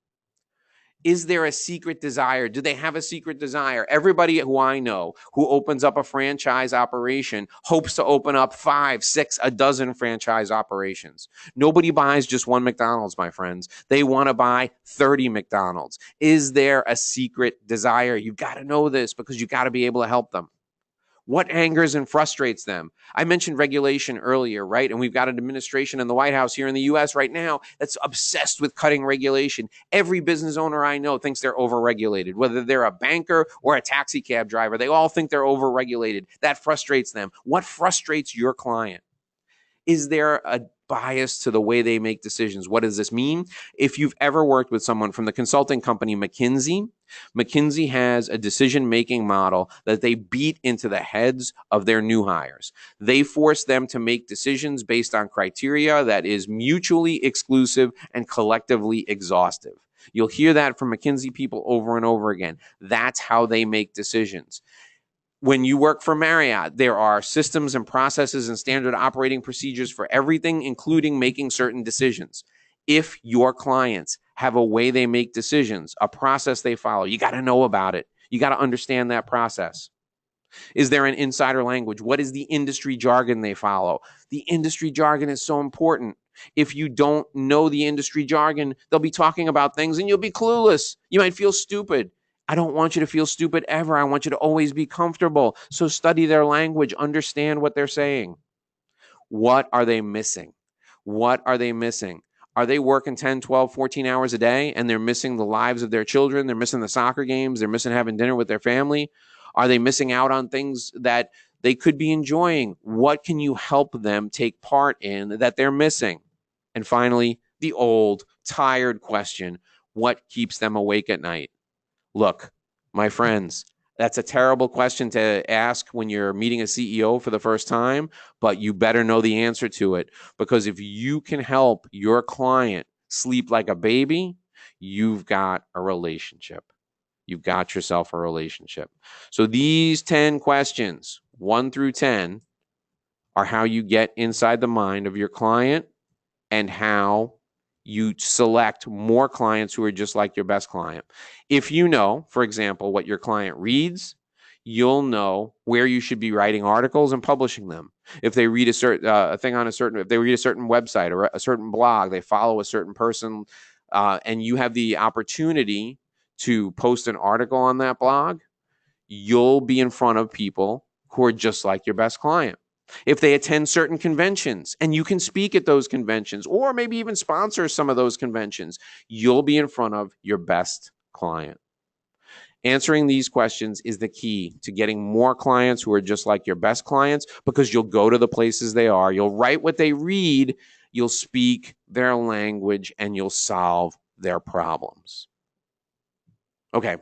Is there a secret desire? Do they have a secret desire? Everybody who I know who opens up a franchise operation hopes to open up 5, 6, a dozen franchise operations. Nobody buys just one McDonald's, my friends. They want to buy 30 McDonald's. Is there a secret desire? You've got to know this because you've got to be able to help them. What angers and frustrates them? I mentioned regulation earlier, right? And we've got an administration in the White House here in the US right now that's obsessed with cutting regulation. Every business owner I know thinks they're overregulated, whether they're a banker or a taxi cab driver. They all think they're overregulated. That frustrates them. What frustrates your client? Is there a bias to the way they make decisions? What does this mean? If you've ever worked with someone from the consulting company McKinsey has a decision-making model that they beat into the heads of their new hires. They force them to make decisions based on criteria that is mutually exclusive and collectively exhaustive. You'll hear that from McKinsey people over and over again. That's how they make decisions. When you work for Marriott, there are systems and processes and standard operating procedures for everything, including making certain decisions. If your clients have a way they make decisions, a process they follow, you got to know about it. You got to understand that process. Is there an insider language? What is the industry jargon they follow? The industry jargon is so important. If you don't know the industry jargon, they'll be talking about things and you'll be clueless. You might feel stupid. I don't want you to feel stupid ever. I want you to always be comfortable. So study their language, understand what they're saying. What are they missing? What are they missing? Are they working 10, 12, 14 hours a day and they're missing the lives of their children? They're missing the soccer games. They're missing having dinner with their family. Are they missing out on things that they could be enjoying? What can you help them take part in that they're missing? And finally, the old, tired question, what keeps them awake at night? Look, my friends, that's a terrible question to ask when you're meeting a CEO for the first time, but you better know the answer to it, because if you can help your client sleep like a baby, you've got a relationship. You've got yourself a relationship. So these 10 questions, 1 through 10, are how you get inside the mind of your client and how you select more clients who are just like your best client. If you know, for example, what your client reads, you'll know where you should be writing articles and publishing them. If they read a certain if they read a certain website or a certain blog, they follow a certain person, and you have the opportunity to post an article on that blog, you'll be in front of people who are just like your best client. If they attend certain conventions and you can speak at those conventions or maybe even sponsor some of those conventions, you'll be in front of your best client. Answering these questions is the key to getting more clients who are just like your best clients, because you'll go to the places they are, you'll write what they read, you'll speak their language, and you'll solve their problems. Okay.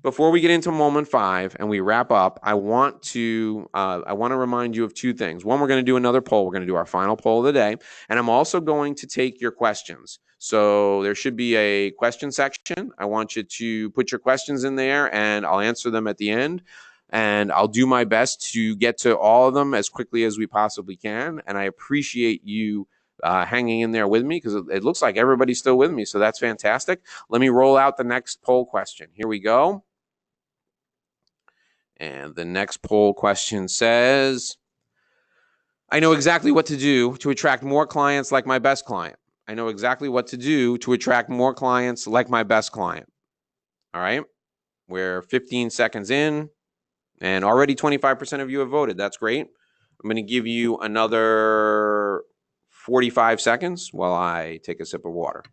Before we get into moment 5 and we wrap up, I want to remind you of 2 things. One, we're going to do another poll. We're going to do our final poll of the day, and I'm also going to take your questions. So there should be a question section. I want you to put your questions in there, and I'll answer them at the end. And I'll do my best to get to all of them as quickly as we possibly can. And I appreciate you hanging in there with me, because it looks like everybody's still with me. So that's fantastic. Let me roll out the next poll question. Here we go. And the next poll question says, I know exactly what to do to attract more clients like my best client. I know exactly what to do to attract more clients like my best client. All right. We're 15 seconds in, and already 25% of you have voted. That's great. I'm going to give you another 45 seconds while I take a sip of water.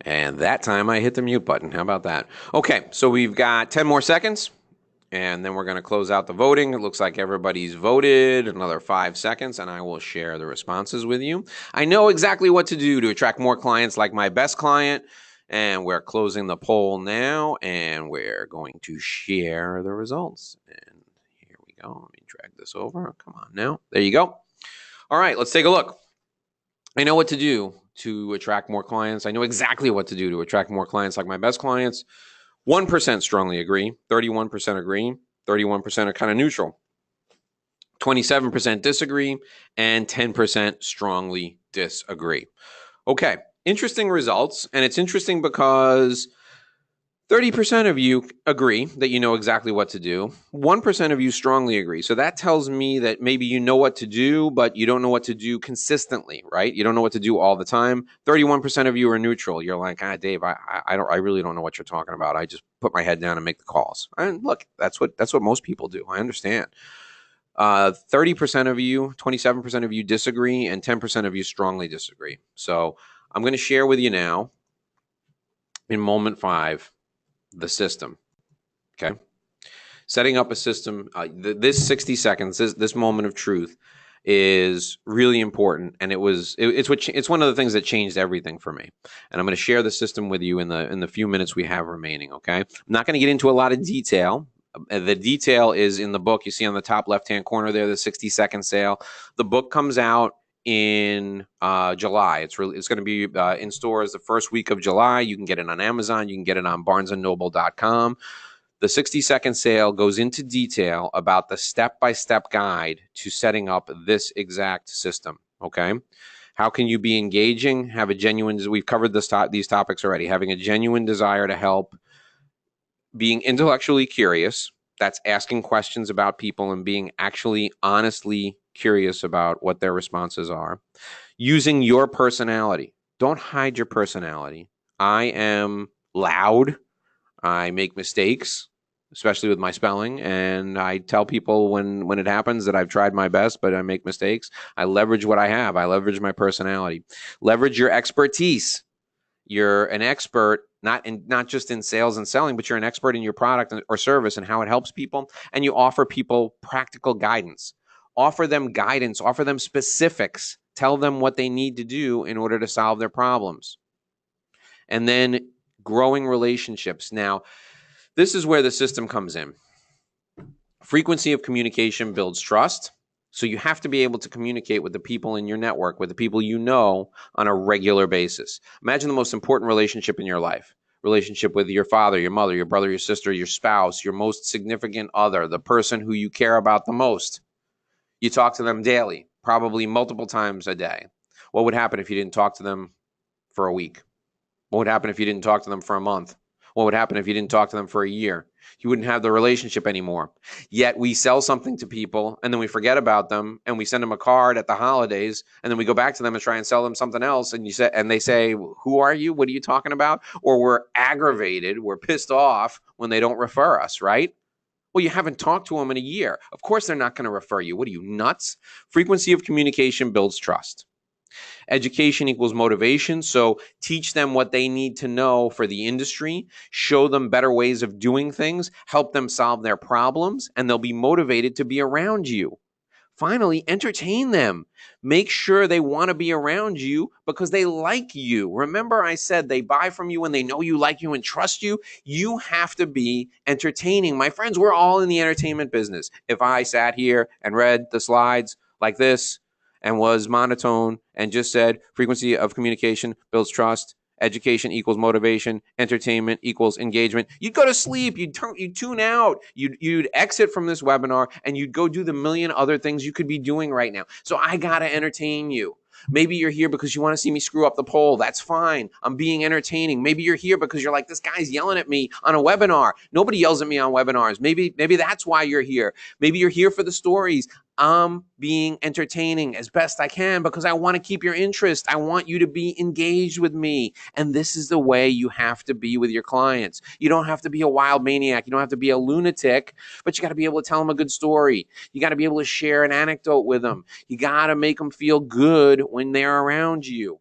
And that time I hit the mute button. How about that? Okay, so we've got 10 more seconds, and then we're going to close out the voting. It looks like everybody's voted. Another 5 seconds, and I will share the responses with you. I know exactly what to do to attract more clients like my best client, and we're closing the poll now, and we're going to share the results. And here we go. Let me drag this over. Come on now. There you go. All right, let's take a look. I know what to do to attract more clients. I know exactly what to do to attract more clients like my best clients. 1% strongly agree, 31% agree, 31% are kind of neutral, 27% disagree, and 10% strongly disagree. Okay, interesting results. And it's interesting because 30% of you agree that you know exactly what to do. 1% of you strongly agree. So that tells me that maybe you know what to do, but you don't know what to do consistently, right? You don't know what to do all the time. 31% of you are neutral. You're like, Dave, I really don't know what you're talking about. I just put my head down and make the calls. And look, that's what most people do. I understand. 30% of you, 27% of you disagree, and 10% of you strongly disagree. So I'm going to share with you now in moment 5 the system. Okay. Setting up a system, this 60 seconds, this moment of truth is really important. And it's one of the things that changed everything for me. And I'm going to share the system with you in the few minutes we have remaining. Okay. I'm not going to get into a lot of detail. The detail is in the book. You see on the top left-hand corner there, the 60-second sale. The book comes out in July. It's going to be in stores the first week of July. You can get it on Amazon. You can get it on barnesandnoble.com. The 60-second sale goes into detail about the step-by-step guide to setting up this exact system. Okay. How can you be engaging? Have a genuine, we've covered these topics already, having a genuine desire to help, being intellectually curious, that's asking questions about people and being actually honestly curious about what their responses are. Using your personality. Don't hide your personality. I am loud. I make mistakes, especially with my spelling, and I tell people when it happens that I've tried my best, but I make mistakes. I leverage what I have. I leverage my personality. Leverage your expertise. You're an expert, not just in sales and selling, but you're an expert in your product or service and how it helps people. And you offer people practical guidance. Offer them guidance. Offer them specifics. Tell them what they need to do in order to solve their problems. And then growing relationships. Now, this is where the system comes in. Frequency of communication builds trust. So you have to be able to communicate with the people in your network, with the people you know on a regular basis. Imagine the most important relationship in your life. Relationship with your father, your mother, your brother, your sister, your spouse, your most significant other, the person who you care about the most. You talk to them daily, probably multiple times a day. What would happen if you didn't talk to them for a week? What would happen if you didn't talk to them for a month? What would happen if you didn't talk to them for a year? You wouldn't have the relationship anymore. Yet we sell something to people and then we forget about them and we send them a card at the holidays and then we go back to them and try and sell them something else and they say, "Who are you? What are you talking about?" Or we're aggravated, we're pissed off when they don't refer us, right? Well, you haven't talked to them in a year. Of course they're not going to refer you. What are you, nuts? Frequency of communication builds trust. Education equals motivation. So teach them what they need to know for the industry, show them better ways of doing things, help them solve their problems, and they'll be motivated to be around you. Finally, entertain them. Make sure they want to be around you because they like you. Remember, I said they buy from you when they know you, like you, and trust you. You have to be entertaining. My friends, we're all in the entertainment business. If I sat here and read the slides like this, and was monotone and just said frequency of communication builds trust, education equals motivation, entertainment equals engagement, you'd go to sleep, you'd tune out, you'd exit from this webinar and you'd go do the million other things you could be doing right now. So I gotta entertain you. Maybe you're here because you want to see me screw up the poll. That's fine. I'm being entertaining. Maybe you're here because you're like, this guy's yelling at me on a webinar. Nobody yells at me on webinars. Maybe that's why you're here. Maybe you're here for the stories. I'm being entertaining as best I can because I want to keep your interest. I want you to be engaged with me. And this is the way you have to be with your clients. You don't have to be a wild maniac. You don't have to be a lunatic, but you got to be able to tell them a good story. You got to be able to share an anecdote with them. You got to make them feel good when they're around you.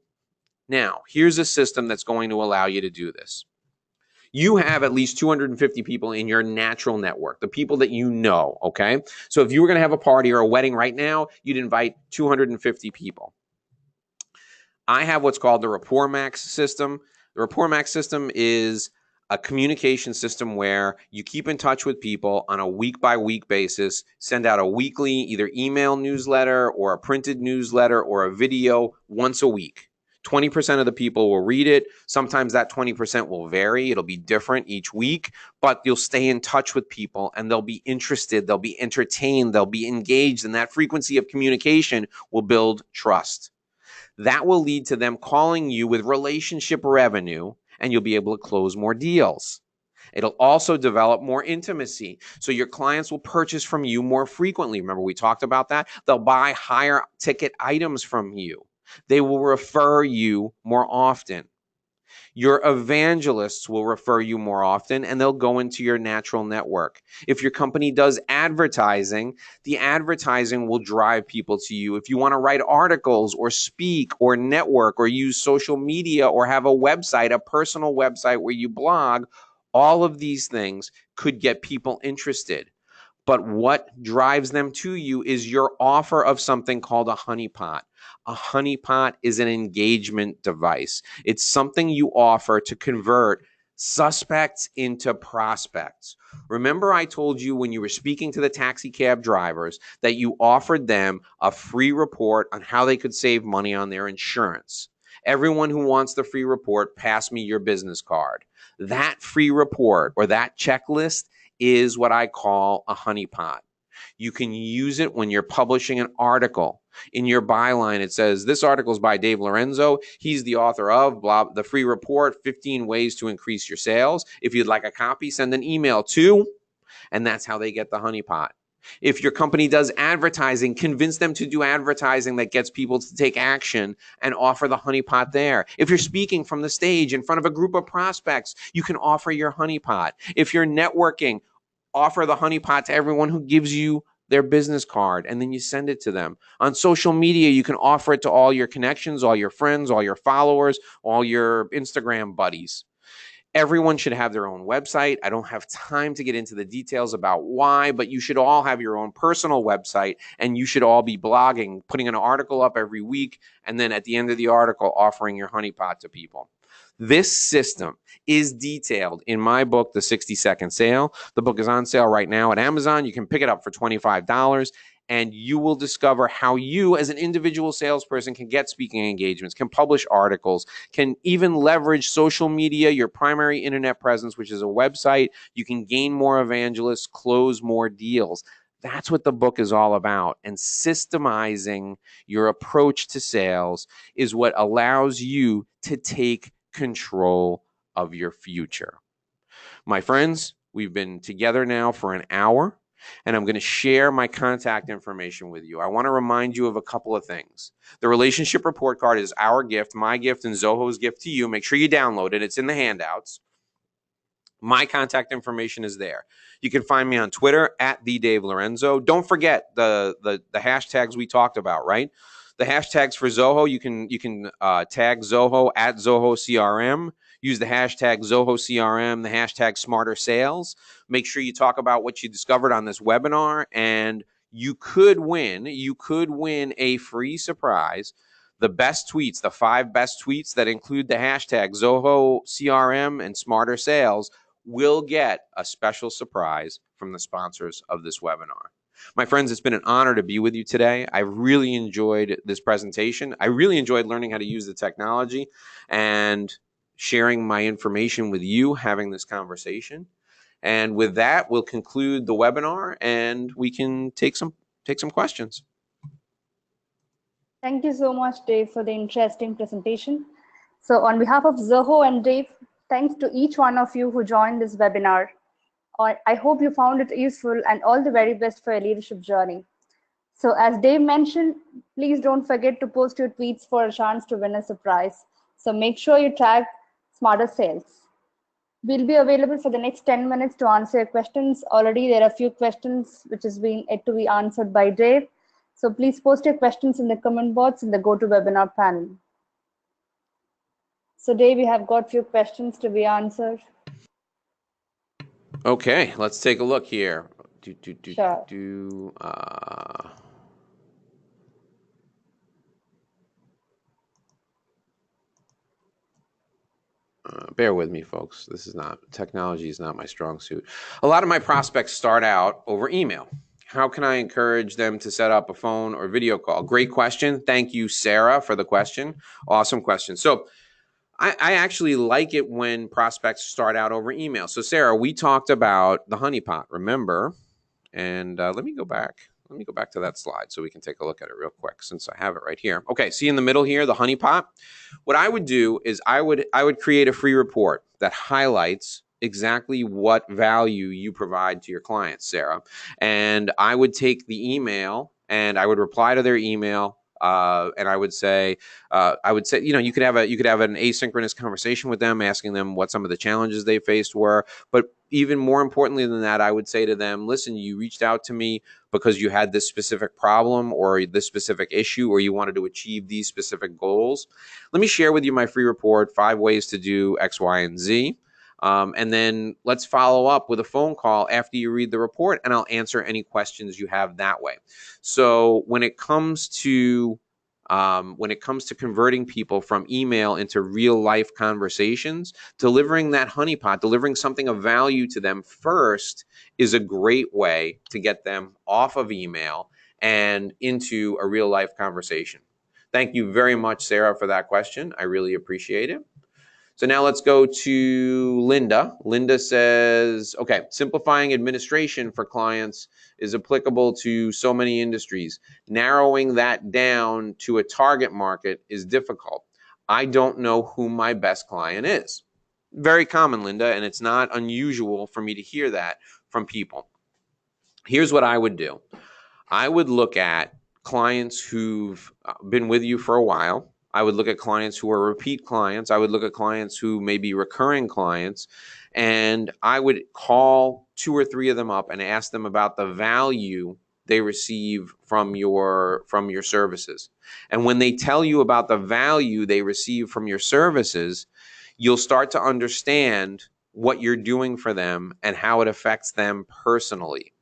Now, here's a system that's going to allow you to do this. You have at least 250 people in your natural network, the people that you know, okay? So if you were going to have a party or a wedding right now, you'd invite 250 people. I have what's called the Rapport Max system. The Rapport Max system is a communication system where you keep in touch with people on a week-by-week basis, send out a weekly either email newsletter or a printed newsletter or a video once a week. 20% of the people will read it. Sometimes that 20% will vary. It'll be different each week, but you'll stay in touch with people and they'll be interested, they'll be entertained, they'll be engaged, and that frequency of communication will build trust. That will lead to them calling you with relationship revenue, and you'll be able to close more deals. It'll also develop more intimacy. So your clients will purchase from you more frequently. Remember, we talked about that? They'll buy higher ticket items from you. They will refer you more often. Your evangelists will refer you more often and they'll go into your natural network. If your company does advertising, the advertising will drive people to you. If you want to write articles or speak or network or use social media or have a website, a personal website where you blog, all of these things could get people interested. But what drives them to you is your offer of something called a honeypot. A honeypot is an engagement device. It's something you offer to convert suspects into prospects. Remember, I told you when you were speaking to the taxi cab drivers that you offered them a free report on how they could save money on their insurance. Everyone who wants the free report, pass me your business card. That free report or that checklist is what I call a honeypot. You can use it when you're publishing an article. In your byline, it says, this article is by Dave Lorenzo. He's the author of blah, the free report, 15 ways to increase your sales. If you'd like a copy, send an email to, and that's how they get the honeypot. If your company does advertising, convince them to do advertising that gets people to take action and offer the honeypot there. If you're speaking from the stage in front of a group of prospects, you can offer your honeypot. If you're networking, offer the honeypot to everyone who gives you their business card and then you send it to them. On social media, you can offer it to all your connections, all your friends, all your followers, all your Instagram buddies. Everyone should have their own website. I don't have time to get into the details about why, but you should all have your own personal website and you should all be blogging, putting an article up every week, and then at the end of the article, offering your honeypot to people. This system is detailed in my book, The 60-Second Sale. The book is on sale right now at Amazon. You can pick it up for $25. And you will discover how you as an individual salesperson can get speaking engagements, can publish articles, can even leverage social media, your primary internet presence, which is a website. You can gain more evangelists, close more deals. That's what the book is all about. And systemizing your approach to sales is what allows you to take control of your future. My friends, we've been together now for an hour. And I'm going to share my contact information with you. I want to remind you of a couple of things. The relationship report card is our gift, my gift, and Zoho's gift to you. Make sure you download it. It's in the handouts. My contact information is there. You can find me on Twitter at @TheDaveLorenzo. Don't forget the hashtags we talked about, right? The hashtags for Zoho, you can tag Zoho at Zoho CRM. Use the hashtag Zoho CRM, the hashtag Smarter Sales. Make sure you talk about what you discovered on this webinar, and you could win a free surprise. The best tweets, the 5 best tweets that include the hashtag Zoho CRM and Smarter Sales will get a special surprise from the sponsors of this webinar. My friends, it's been an honor to be with you today. I really enjoyed this presentation. I really enjoyed learning how to use the technology and sharing my information with you, having this conversation. And with that, we'll conclude the webinar and we can take some questions. Thank you so much, Dave, for the interesting presentation. So on behalf of Zoho and Dave, thanks to each one of you who joined this webinar. I hope you found it useful and all the very best for your leadership journey. So as Dave mentioned, please don't forget to post your tweets for a chance to win a surprise. So make sure you tag Smarter Sales. We'll be available for the next 10 minutes to answer your questions. Already there are a few questions which is being yet to be answered by Dave. So please post your questions in the comment box in the GoToWebinar panel. So Dave, we have got few questions to be answered. Okay, let's take a look here. Sure. Bear with me, folks. Technology is not my strong suit. A lot of my prospects start out over email. How can I encourage them to set up a phone or video call? Great question. Thank you, Sarah, for the question. Awesome question. So I actually like it when prospects start out over email. So Sarah, we talked about the honeypot, remember? And let me go back. Let me go back to that slide so we can take a look at it real quick since I have it right here. Okay, see in the middle here, the honeypot? What I would do is I would create a free report that highlights exactly what value you provide to your clients, Sarah. And I would take the email and I would reply to their email. And I would say, you know, you could have an asynchronous conversation with them, asking them what some of the challenges they faced were. But even more importantly than that, I would say to them, listen, you reached out to me because you had this specific problem or this specific issue, or you wanted to achieve these specific goals. Let me share with you my free report, 5 ways to do X, Y, and Z. And then let's follow up with a phone call after you read the report, and I'll answer any questions you have that way. So when it comes to converting people from email into real life conversations, delivering that honeypot, delivering something of value to them first is a great way to get them off of email and into a real life conversation. Thank you very much, Sarah, for that question. I really appreciate it. So now let's go to Linda. Linda says, okay, simplifying administration for clients is applicable to so many industries. Narrowing that down to a target market is difficult. I don't know who my best client is. Very common, Linda, and it's not unusual for me to hear that from people. Here's what I would do. I would look at clients who've been with you for a while. I would look at clients who are repeat clients. I would look at clients who may be recurring clients. And I would call 2 or 3 of them up and ask them about the value they receive from your services. And when they tell you about the value they receive from your services, you'll start to understand what you're doing for them and how it affects them personally.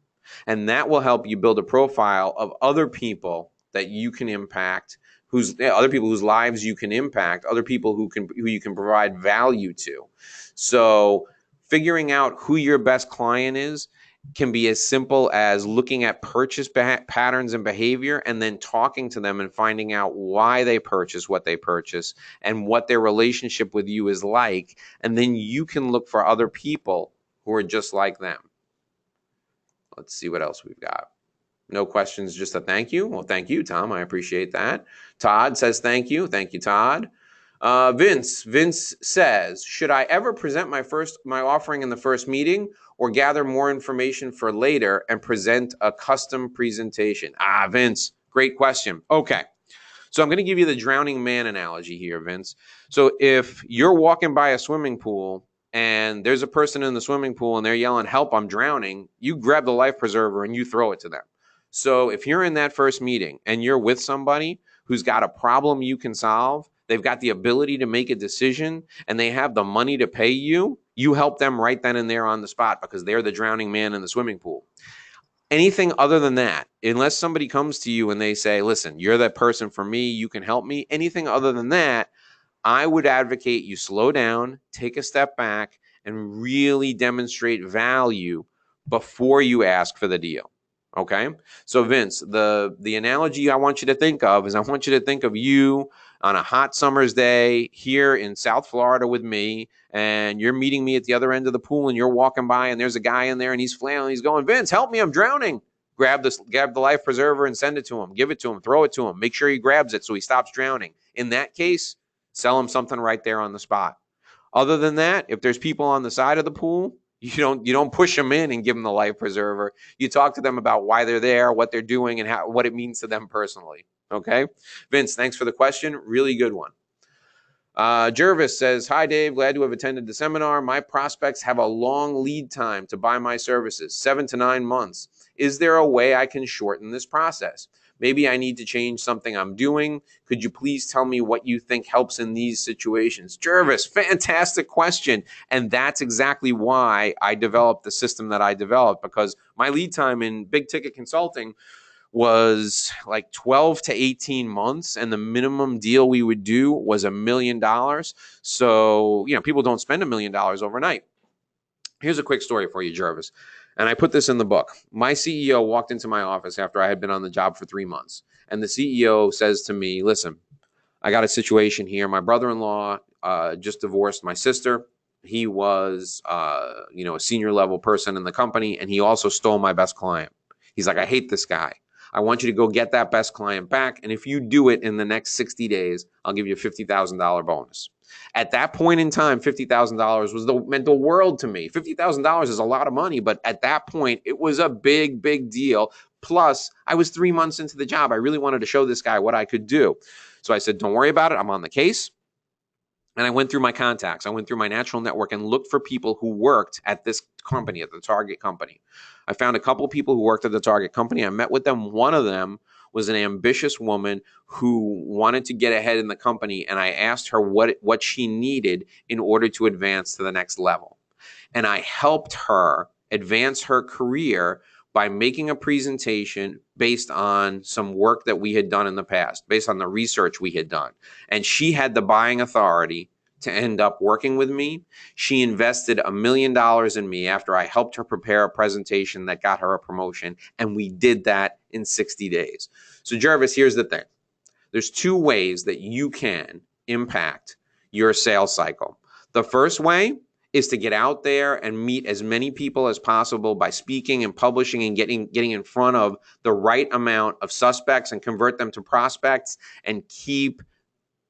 And that will help you build a profile of other people that you can impact, other people whose lives you can impact, other people who you can provide value to. So figuring out who your best client is can be as simple as looking at purchase patterns and behavior and then talking to them and finding out why they purchase what they purchase and what their relationship with you is like. And then you can look for other people who are just like them. Let's see what else we've got. No questions, just a thank you. Well, thank you, Tom. I appreciate that. Todd says thank you. Thank you, Todd. Vince says, should I ever present my offering in the first meeting or gather more information for later and present a custom presentation? Vince, great question. Okay. So I'm going to give you the drowning man analogy here, Vince. So if you're walking by a swimming pool and there's a person in the swimming pool and they're yelling, help, I'm drowning, you grab the life preserver and you throw it to them. So if you're in that first meeting and you're with somebody who's got a problem you can solve, they've got the ability to make a decision, and they have the money to pay you, you help them right then and there on the spot because they're the drowning man in the swimming pool. Anything other than that, unless somebody comes to you and they say, listen, you're that person for me, you can help me, anything other than that, I would advocate you slow down, take a step back, and really demonstrate value before you ask for the deal. Okay? So Vince, the analogy I want you to think of is I want you to think of you on a hot summer's day here in South Florida with me, and you're meeting me at the other end of the pool, and you're walking by, and there's a guy in there, and he's flailing, he's going, Vince, help me, I'm drowning. Grab the life preserver and send it to him. Give it to him, throw it to him. Make sure he grabs it so he stops drowning. In that case, sell him something right there on the spot. Other than that, if there's people on the side of the pool, you don't push them in and give them the life preserver. You talk to them about why they're there, what they're doing, and what it means to them personally. Okay? Vince, thanks for the question. Really good one. Jervis says, hi, Dave. Glad to have attended the seminar. My prospects have a long lead time to buy my services, 7 to 9 months. Is there a way I can shorten this process? Maybe I need to change something I'm doing. Could you please tell me what you think helps in these situations? Jervis, fantastic question. And that's exactly why I developed the system that I developed, because my lead time in big ticket consulting was like 12 to 18 months, and the minimum deal we would do was $1 million. So, people don't spend $1 million overnight. Here's a quick story for you, Jervis. And I put this in the book. My CEO walked into my office after I had been on the job for 3 months. And the CEO says to me, listen, I got a situation here. My brother-in-law just divorced my sister. He was, a senior level person in the company, and he also stole my best client. He's like, I hate this guy. I want you to go get that best client back. And if you do it in the next 60 days, I'll give you a $50,000 bonus. At that point in time, $50,000 meant the world to me. $50,000 is a lot of money, but at that point, it was a big, big deal. Plus, I was 3 months into the job. I really wanted to show this guy what I could do. So I said, don't worry about it. I'm on the case. And I went through my contacts. I went through my natural network and looked for people who worked at this company, at the target company. I found a couple of people who worked at the target company. I met with them. One of them was an ambitious woman who wanted to get ahead in the company, and I asked her what she needed in order to advance to the next level. And I helped her advance her career by making a presentation based on some work that we had done in the past, based on the research we had done. And she had the buying authority to end up working with me. She invested $1 million in me after I helped her prepare a presentation that got her a promotion. And we did that in 60 days. So Jervis, here's the thing. There's 2 ways that you can impact your sales cycle. The first way is to get out there and meet as many people as possible by speaking and publishing and getting in front of the right amount of suspects and convert them to prospects, and keep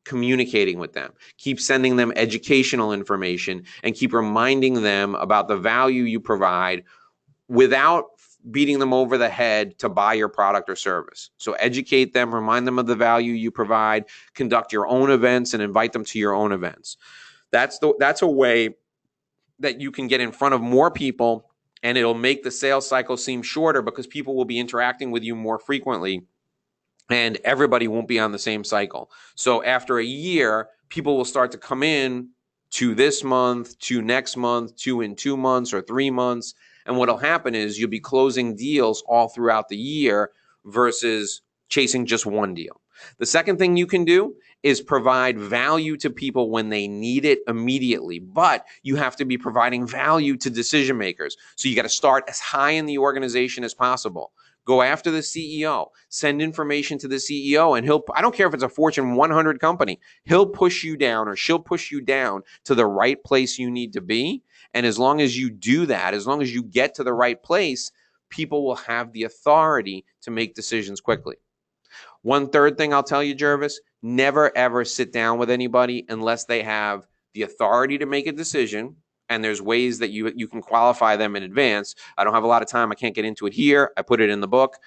communicating with them. Keep sending them educational information and keep reminding them about the value you provide without beating them over the head to buy your product or service. So educate them, remind them of the value you provide, conduct your own events and invite them to your own events. That's a way that you can get in front of more people, and it'll make the sales cycle seem shorter because people will be interacting with you more frequently, and everybody won't be on the same cycle. So after a year, people will start to come in to this month, to next month, to in 2 months or 3 months. And what'll happen is you'll be closing deals all throughout the year versus chasing just one deal. The second thing you can do is provide value to people when they need it immediately, but you have to be providing value to decision makers. So you got to start as high in the organization as possible. Go after the CEO, send information to the CEO, and I don't care if it's a Fortune 100 company, he'll push you down or she'll push you down to the right place you need to be. And as long as you do that, as long as you get to the right place, people will have the authority to make decisions quickly. One third thing I'll tell you, Jervis, never ever sit down with anybody unless they have the authority to make a decision. And there's ways that you can qualify them in advance. I don't have a lot of time. I can't get into it here. I put it in the book.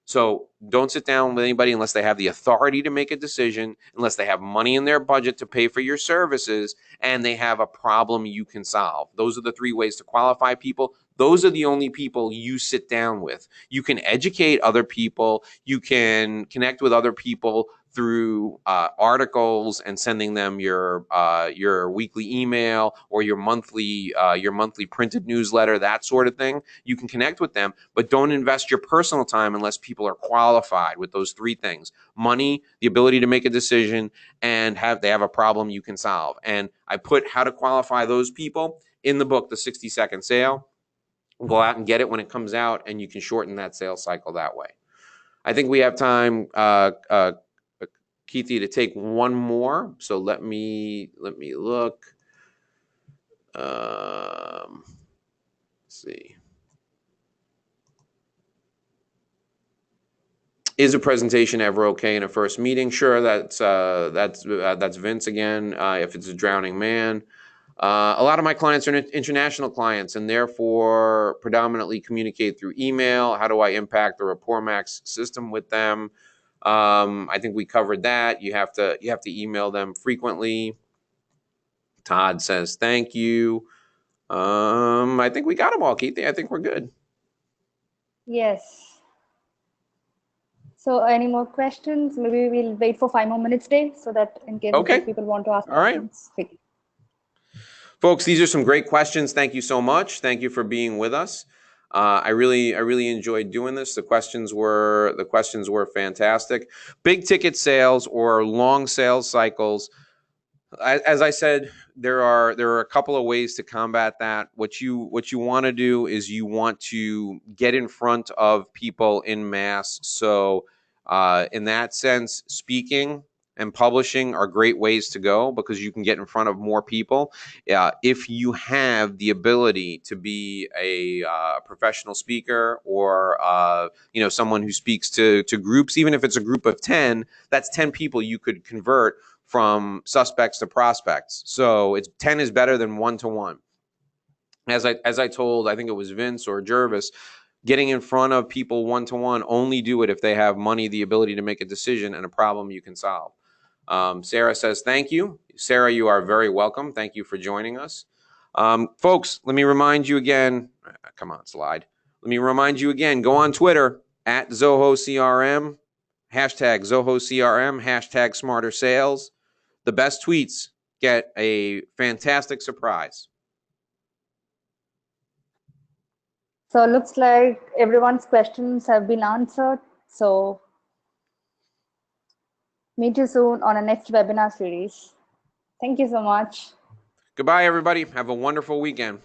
So don't sit down with anybody unless they have the authority to make a decision, unless they have money in their budget to pay for your services, and they have a problem you can solve. Those are the 3 ways to qualify people. Those are the only people you sit down with. You can educate other people. You can connect with other people through articles and sending them your weekly email or your monthly printed newsletter, that sort of thing. You can connect with them, but don't invest your personal time unless people are qualified with those 3 things: money, the ability to make a decision, and they have a problem you can solve. And I put how to qualify those people in the book, The 60-Second Sale. Go out and get it when it comes out, and you can shorten that sales cycle that way. I think we have time, Keithy, to take one more. So let me look. Let's see. Is a presentation ever okay in a first meeting? Sure, that's Vince again. If it's a drowning man. A lot of my clients are international clients and therefore predominantly communicate through email. How do I impact the Rapport Max system with them? I think we covered that. You have to email them frequently. Todd says thank you. I think we got them all, Keithy. I think we're good. Yes. So any more questions? Maybe we'll wait for 5 more minutes, Dave, so that in case if Okay. people want to ask All right. questions. Quick. Folks, these are some great questions. Thank you so much. Thank you for being with us. I really enjoyed doing this. The questions were fantastic. Big ticket sales or long sales cycles. As I said, there are a couple of ways to combat that. What you want to do is you want to get in front of people in mass. So in that sense, speaking and publishing are great ways to go because you can get in front of more people. If you have the ability to be a professional speaker or someone who speaks to groups, even if it's a group of 10, that's 10 people you could convert from suspects to prospects. So it's 10 is better than 1-to-1. As I told, I think it was Vince or Jervis, getting in front of people 1-to-1, only do it if they have money, the ability to make a decision, and a problem you can solve. Sarah says, thank you. Sarah, you are very welcome. Thank you for joining us. Folks, let me remind you again. Come on, slide. Let me remind you again, go on Twitter at ZohoCRM, hashtag ZohoCRM, hashtag Smarter Sales. The best tweets get a fantastic surprise. So looks like everyone's questions have been answered. So meet you soon on our next webinar series. Thank you so much. Goodbye, everybody. Have a wonderful weekend.